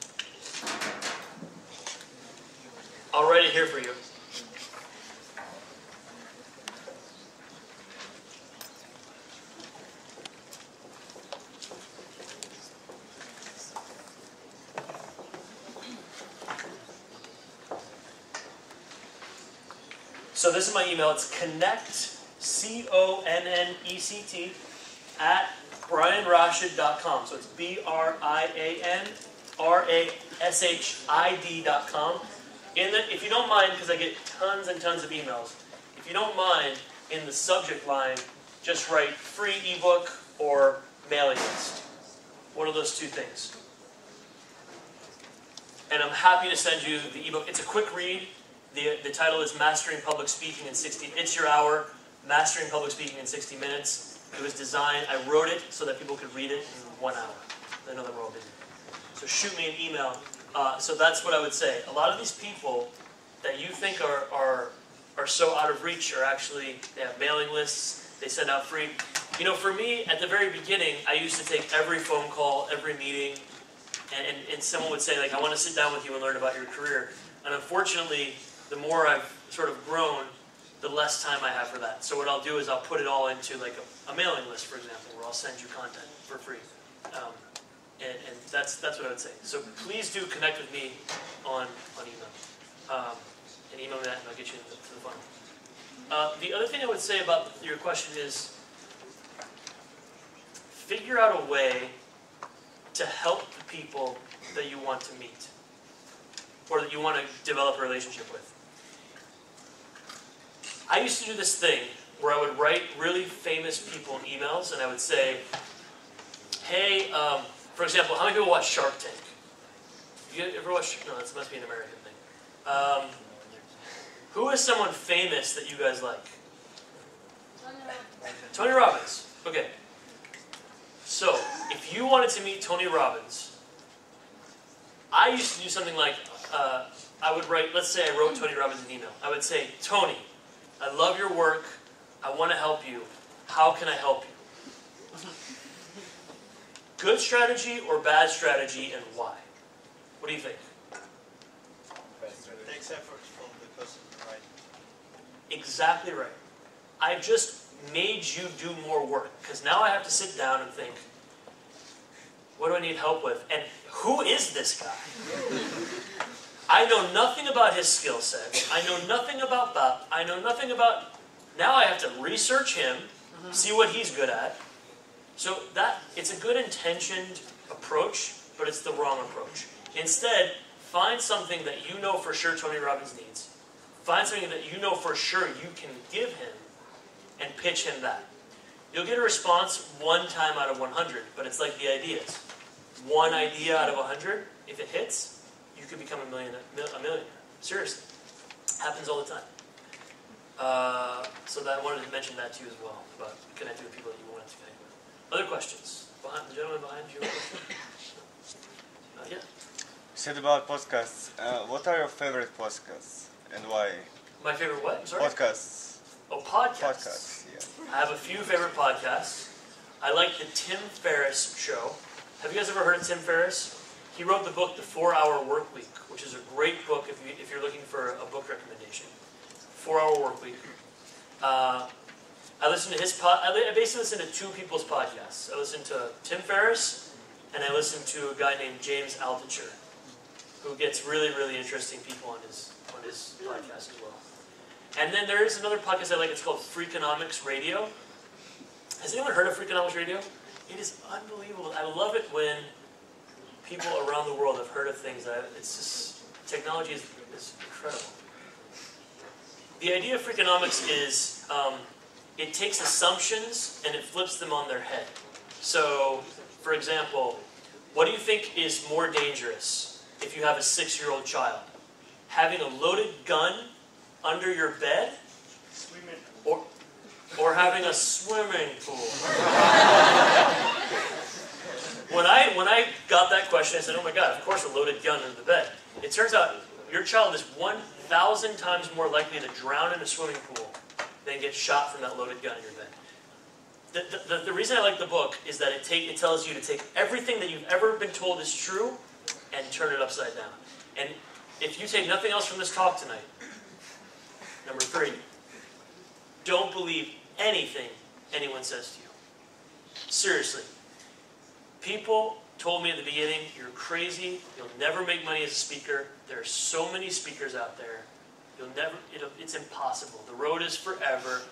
B: I'll write it here for you. So this is my email. It's connect, C-O-N-N-E-C-T, at brianrashid.com. So it's BRIANRASHID.com. If you don't mind, because I get tons and tons of emails, if you don't mind, in the subject line, just write free ebook or mailing list. One of those two things. And I'm happy to send you the ebook. It's a quick read. The title is Mastering Public Speaking in 60. It's your hour, Mastering Public Speaking in 60 minutes. It was designed, I wrote it so that people could read it in 1 hour. I know that we're all busy. So shoot me an email. So that's what I would say. A lot of these people that you think are so out of reach are actually, they have mailing lists, they send out free. You know, for me, at the very beginning, I used to take every phone call, every meeting, and someone would say, like, I want to sit down with you and learn about your career. And unfortunately, the more I've sort of grown, the less time I have for that. So what I'll do is I'll put it all into like a mailing list, for example, where I'll send you content for free. And that's what I would say. So please do connect with me on email. And email me that and I'll get you to the fund. The other thing I would say about your question is figure out a way to help the people that you want to meet or that you want to develop a relationship with. I used to do this thing where I would write really famous people emails and I would say, hey, for example, how many people watch Shark Tank? You ever watch? No, this must be an American thing. Who is someone famous that you guys like? Tony Robbins. Okay. So, if you wanted to meet Tony Robbins, I used to do something like, I would write, let's say I wrote Tony Robbins an email. I would say, Tony, I love your work. I want to help you. How can I help you? Good strategy or bad strategy, and why? What do you think?
D: It takes effort from the person, right?
B: Exactly right. I've just made you do more work, because now I have to sit down and think, what do I need help with? And who is this guy? I know nothing about his skill set. I know nothing about that. I know nothing about... Now I have to research him, see what he's good at. So it's a good intentioned approach, but it's the wrong approach. Instead, find something that you know for sure Tony Robbins needs. Find something that you know for sure you can give him, and pitch him that. You'll get a response 1 time out of 100, but it's like the ideas. 1 idea out of 100, if it hits, you could become a millionaire. Seriously. Happens all the time. So I wanted to mention that to you as well, about connecting with people that you wanted to connect with. Other questions? The gentleman behind you. Yeah.
E: You said about podcasts. What are your favorite podcasts and why?
B: My favorite what? I'm sorry?
E: Podcasts.
B: Oh, podcasts.
E: Podcasts, yeah.
B: I have a few favorite podcasts. I like the Tim Ferriss show. Have you guys ever heard of Tim Ferriss? He wrote the book, The 4-Hour Workweek, which is a great book if you're looking for a book recommendation. 4-Hour Workweek. I listen to his I basically listen to 2 people's podcasts. I listen to Tim Ferriss, and I listen to a guy named James Altucher, who gets really, really interesting people on his podcast as well. And then there is another podcast I like. It's called Freakonomics Radio. Has anyone heard of Freakonomics Radio? It is unbelievable. I love it when people around the world have heard of things. It's just, technology is incredible. The idea of Freakonomics is it takes assumptions and it flips them on their head. So, for example, what do you think is more dangerous if you have a 6-year-old child? Having a loaded gun under your bed, or having a swimming pool? When I got that question, I said, oh my God, of course a loaded gun under the bed. It turns out your child is 1,000 times more likely to drown in a swimming pool than get shot from that loaded gun in your bed. The reason I like the book is that it tells you to take everything that you've ever been told is true and turn it upside down. And if you take nothing else from this talk tonight, number 3, don't believe anything anyone says to you. Seriously. People told me at the beginning, you're crazy, you'll never make money as a speaker, there are so many speakers out there, it's impossible, the road is forever,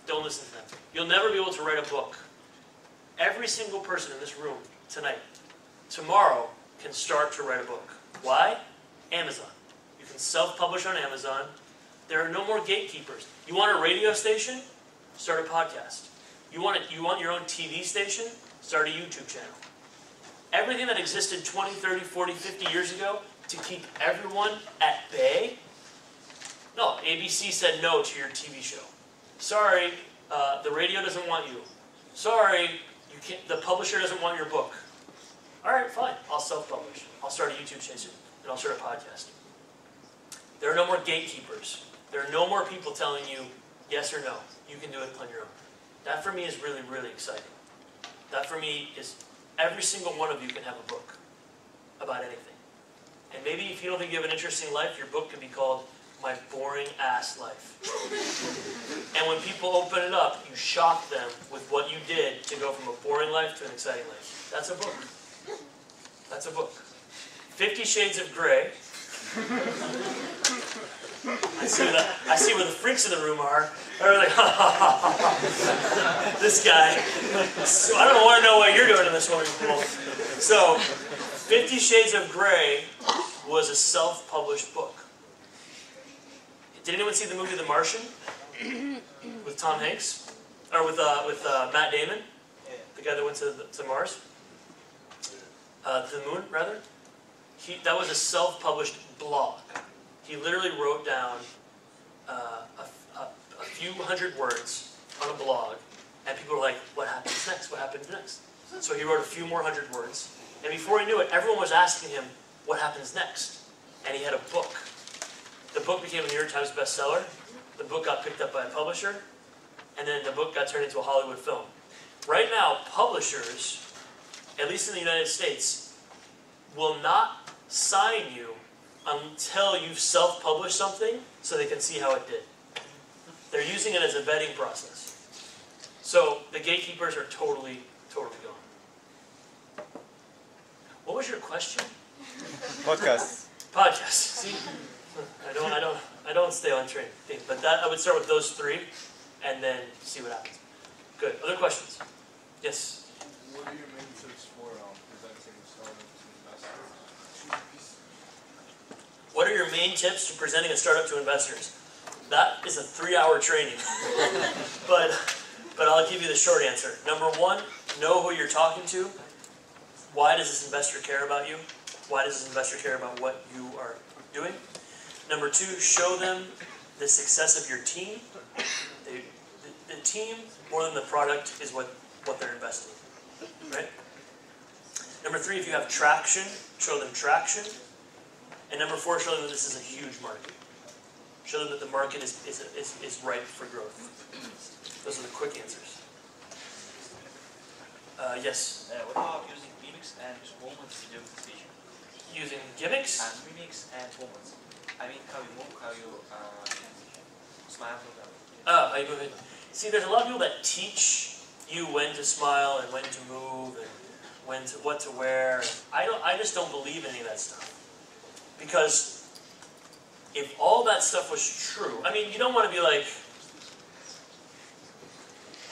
B: don't listen to them. You'll never be able to write a book. Every single person in this room tonight, tomorrow, can start to write a book. Why? Amazon. You can self-publish on Amazon. There are no more gatekeepers. You want a radio station? Start a podcast. You want your own TV station? Start a YouTube channel. Everything that existed 20, 30, 40, 50 years ago to keep everyone at bay? No, ABC said no to your TV show. Sorry, the radio doesn't want you. Sorry, the publisher doesn't want your book. All right, fine. I'll self-publish. I'll start a YouTube channel and I'll start a podcast. There are no more gatekeepers. There are no more people telling you yes or no. You can do it on your own. That for me is really, really exciting. That for me is every single one of you can have a book about anything. And maybe if you don't think you have an interesting life, your book could be called My Boring Ass Life. And when people open it up, you shock them with what you did to go from a boring life to an exciting life. That's a book. That's a book. 50 Shades of Grey. I see where the freaks in the room are. They're like, ha ha ha ha. This guy. So I don't want to know what you're doing in the swimming pool. So, 50 Shades of Grey was a self-published book. Did anyone see the movie The Martian with Tom Hanks, or with Matt Damon, the guy that went to Mars, to the moon rather? that was a self-published blog. He literally wrote down a few hundred words on a blog, and people were like, what happens next? What happens next? So he wrote a few more hundred words, and before he knew it, everyone was asking him, what happens next? And he had a book. The book became a New York Times bestseller. The book got picked up by a publisher, and then the book got turned into a Hollywood film. Right now, publishers, at least in the United States, will not sign you until you've self-published something so they can see how it did. They're using it as a vetting process. So the gatekeepers are totally gone. What was your question?
E: Podcast.
B: Podcast. See, I don't stay on train. But that I would start with those three, and then see what happens. Good. Other questions? Yes.
F: What are your main tips for presenting a startup to investors?
B: What are your main tips to presenting a startup to investors? That is a 3-hour training. but I'll give you the short answer. Number one, know who you're talking to. Why does this investor care about you? Why does this investor care about what you are doing? Number two, show them the success of your team. The team, more than the product, is what they're investing in. Right? Number three, if you have traction, show them traction. And number four, show them that this is a huge market. Show them that the market is ripe for growth. Those are the quick answers. Yes?
G: What about using gimmicks and moments during the speech?
B: Using gimmicks?
G: And mimics and moments. I mean, how you move, how you smile.
B: How you move it. See, there's a lot of people that teach you when to smile and when to move and what to wear. I just don't believe any of that stuff. Because if all that stuff was true, I mean, you don't want to be like,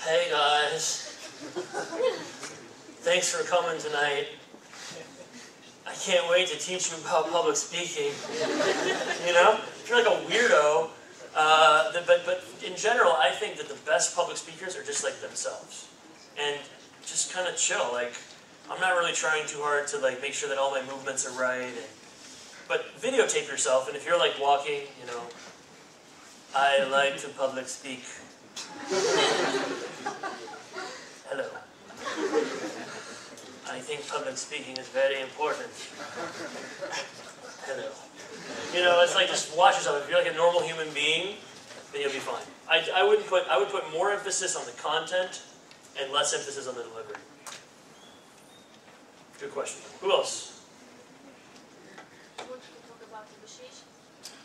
B: hey guys, thanks for coming tonight. I can't wait to teach you about public speaking. You know? If you're like a weirdo, but in general, I think that the best public speakers are just like themselves. And just kind of chill. Like, I'm not really trying too hard to like make sure that all my movements are right. But videotape yourself, and if you're like walking, you know, I like to public speak. Hello. I think public speaking is very important. Hello. You know, it's like just watch yourself. If you're like a normal human being, then you'll be fine. I would put more emphasis on the content and less emphasis on the delivery. Good question. Who else?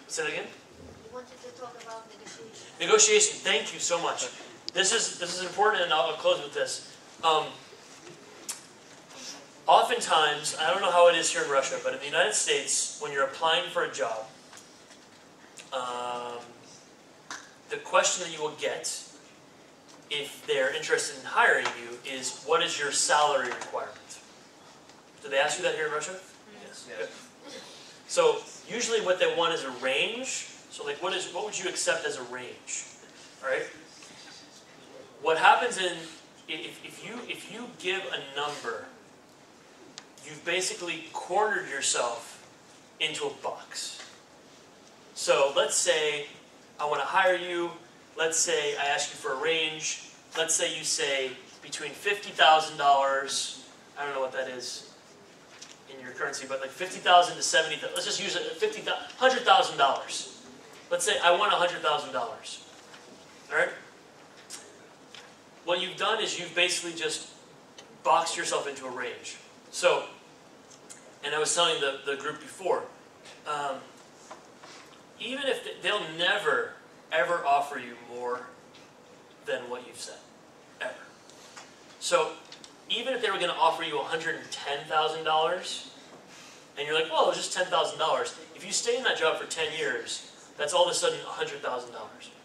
B: Say that again?
J: You wanted to talk about negotiation.
B: Negotiation. Thank you so much. This is important, and I'll close with this. Oftentimes, I don't know how it is here in Russia, but in the United States, when you're applying for a job, the question that you will get, if they're interested in hiring you, is what is your salary requirement? Do they ask you that here in Russia? Yes. Good. So usually what they want is a range. So like what would you accept as a range? All right? What happens if you give a number, you've basically cornered yourself into a box. So let's say I want to hire you. Let's say I ask you for a range. Let's say you say between $50,000, I don't know what that is in your currency, but like $50,000 to $70,000. Let's just use it, $100,000. Let's say I want $100,000. All right? What you've done is you've basically just boxed yourself into a range. So, and I was telling the group before, even if they'll never, ever offer you more than what you've said, ever. So, even if they were going to offer you $110,000, and you're like, well, it was just $10,000. If you stay in that job for 10 years, that's all of a sudden $100,000.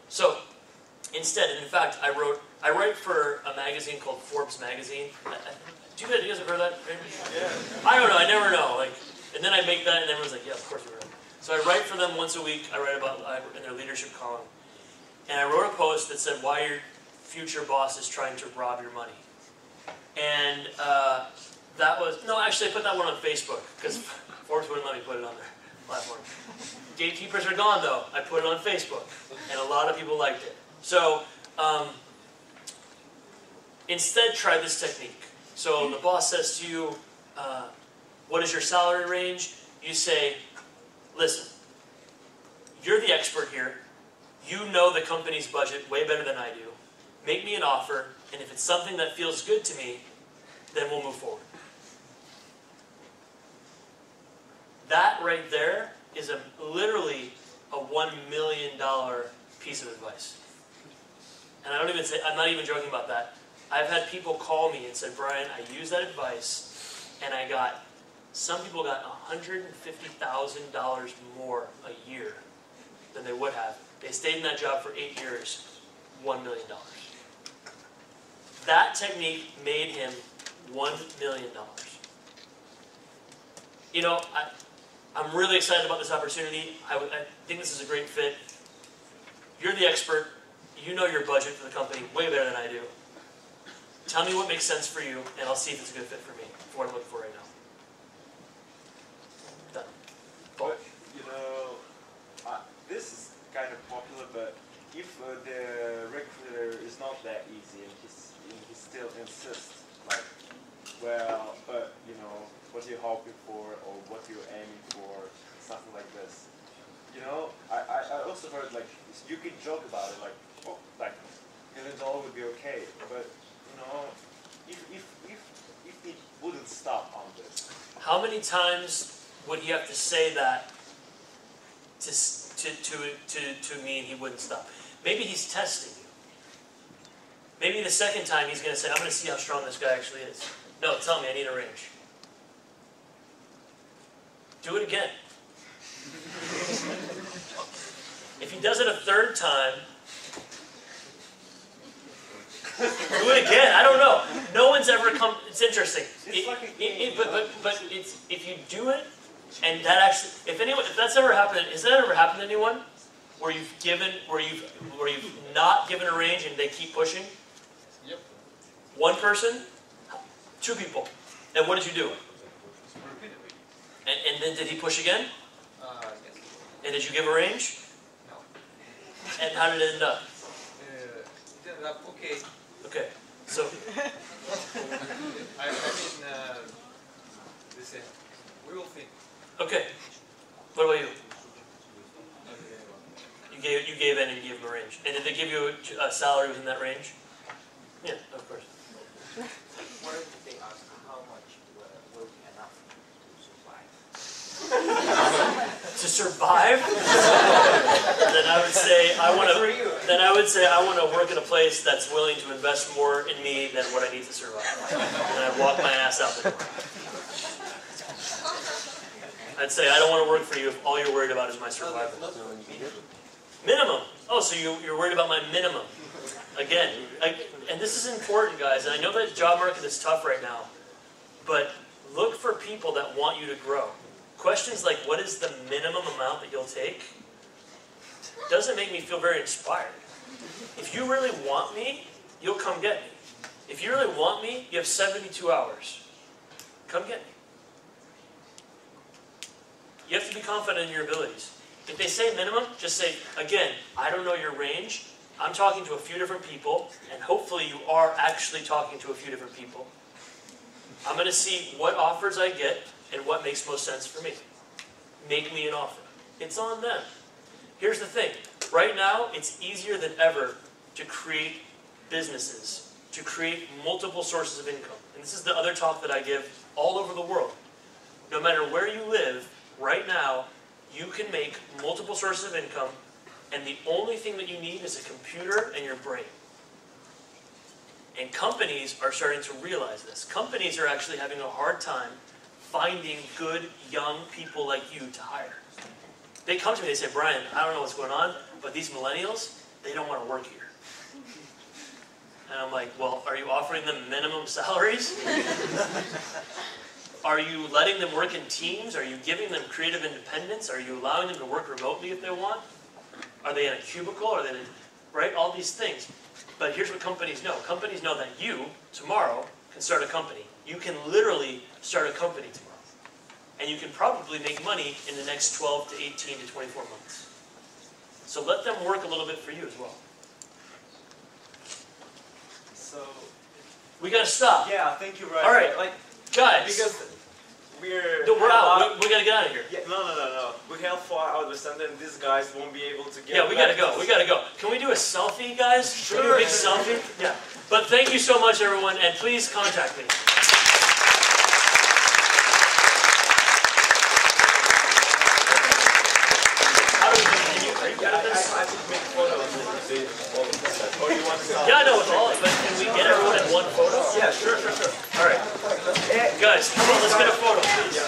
B: So, instead, and in fact, I write for a magazine called Forbes magazine. Do you guys have heard that? Yeah. I don't know. I never know. Like, and then I make that, and everyone's like, "Yeah, of course you heard." So I write for them once a week. I write about in their leadership column, and I wrote a post that said, "Why your future boss is trying to rob your money." And that was actually I put that one on Facebook because Forbes wouldn't let me gatekeepers are gone though. I put it on Facebook, and a lot of people liked it. So instead, try this technique. So the boss says to you, what is your salary range? You say, listen, you're the expert here. You know the company's budget way better than I do. Make me an offer, and if it's something that feels good to me, then we'll move forward. That right there is literally a $1 million piece of advice. And I'm not even joking about that. I've had people call me and said, Brian, I used that advice, and some people got $150,000 more a year than they would have. They stayed in that job for 8 years, $1 million. That technique made him $1 million. You know, I'm really excited about this opportunity. I think this is a great fit. You're the expert. You know your budget for the company way better than I do. Tell me what makes sense for you, and I'll see if it's a good fit for me, for what I'm looking for right now. Done.
O: But, you know, this is kind of popular, but if the recruiter is not that easy and he still insists, like, well, but, you know, what you're hoping for or what you're aiming for, something like this. You know, I also heard, like, you could joke about it, like, oh, like, $1 million would be okay, but, you know, if he wouldn't stop on this.
B: How many times would he have to say that to mean he wouldn't stop? Maybe he's testing you. Maybe the second time he's going to say, I'm going to see how strong this guy actually is. No, tell me, I need a range. Do it again. If he does it a third time, do it again. I don't know. No one's ever come. It's interesting. But it's, if you do it, and that actually, if that's ever happened, has that ever happened to anyone? Where you've not given a range and they keep pushing?
K: Yep.
B: One person, 2 people, and what did you do? And then did he push again?
K: Yes.
B: And did you give a range?
K: No.
B: And how did it end up?
K: It ended up okay.
B: Okay, so.
K: I mean, listen, we will think.
B: Okay. What about you? You gave in and gave him a range. And did they give you a salary within that range? Yeah, of course.
P: What if they ask how much will be enough
B: To survive? Then I would say I want to. Then I would say I want to work in a place that's willing to invest more in me than what I need to survive. And I'd walk my ass out the door. I'd say I don't want to work for you if all you're worried about is my survival. Minimum. Oh, so you're worried about my minimum. Again, and this is important, guys, and I know that the job market is tough right now, but look for people that want you to grow. Questions like, what is the minimum amount that you'll take, doesn't make me feel very inspired. If you really want me, you'll come get me. If you really want me, you have 72 hours. Come get me. You have to be confident in your abilities. If they say minimum, just say, again, I don't know your range. I'm talking to a few different people, and hopefully you are actually talking to a few different people. I'm going to see what offers I get and what makes most sense for me. Make me an offer. It's on them. Here's the thing. Right now, it's easier than ever to create businesses, to create multiple sources of income. And this is the other talk that I give all over the world. No matter where you live, right now, you can make multiple sources of income, and the only thing that you need is a computer and your brain. And companies are starting to realize this. Companies are actually having a hard time finding good young people like you to hire. They come to me, they say, Brian, I don't know what's going on, but these millennials, they don't want to work here. And I'm like, well, are you offering them minimum salaries? Are you letting them work in teams? Are you giving them creative independence? Are you allowing them to work remotely if they want? Are they in a cubicle? Are they in, right? All these things. But here's what companies know. Companies know that you, tomorrow, can start a company. You can literally start a company tomorrow. and you can probably make money in the next 12 to 18 to 24 months. So let them work a little bit for you as well.
E: So
B: we gotta stop.
E: Yeah, I think you're right.
B: All right,
E: like
B: guys.
E: Because we're
B: out. We gotta get out of here.
E: Yeah, no. We have 4 hours, and then these guys won't be able to get.
B: Yeah, we gotta go. We gotta go. Can we do a selfie, guys? Sure. Do a big selfie. Yeah. But thank you so much, everyone, and please contact me.
E: I could make photos of all of this. Or you want to?
B: Yeah, no, it's all. But can we get everyone in one photo?
E: Yeah, sure.
B: All right, guys, come on, let's get a photo, please.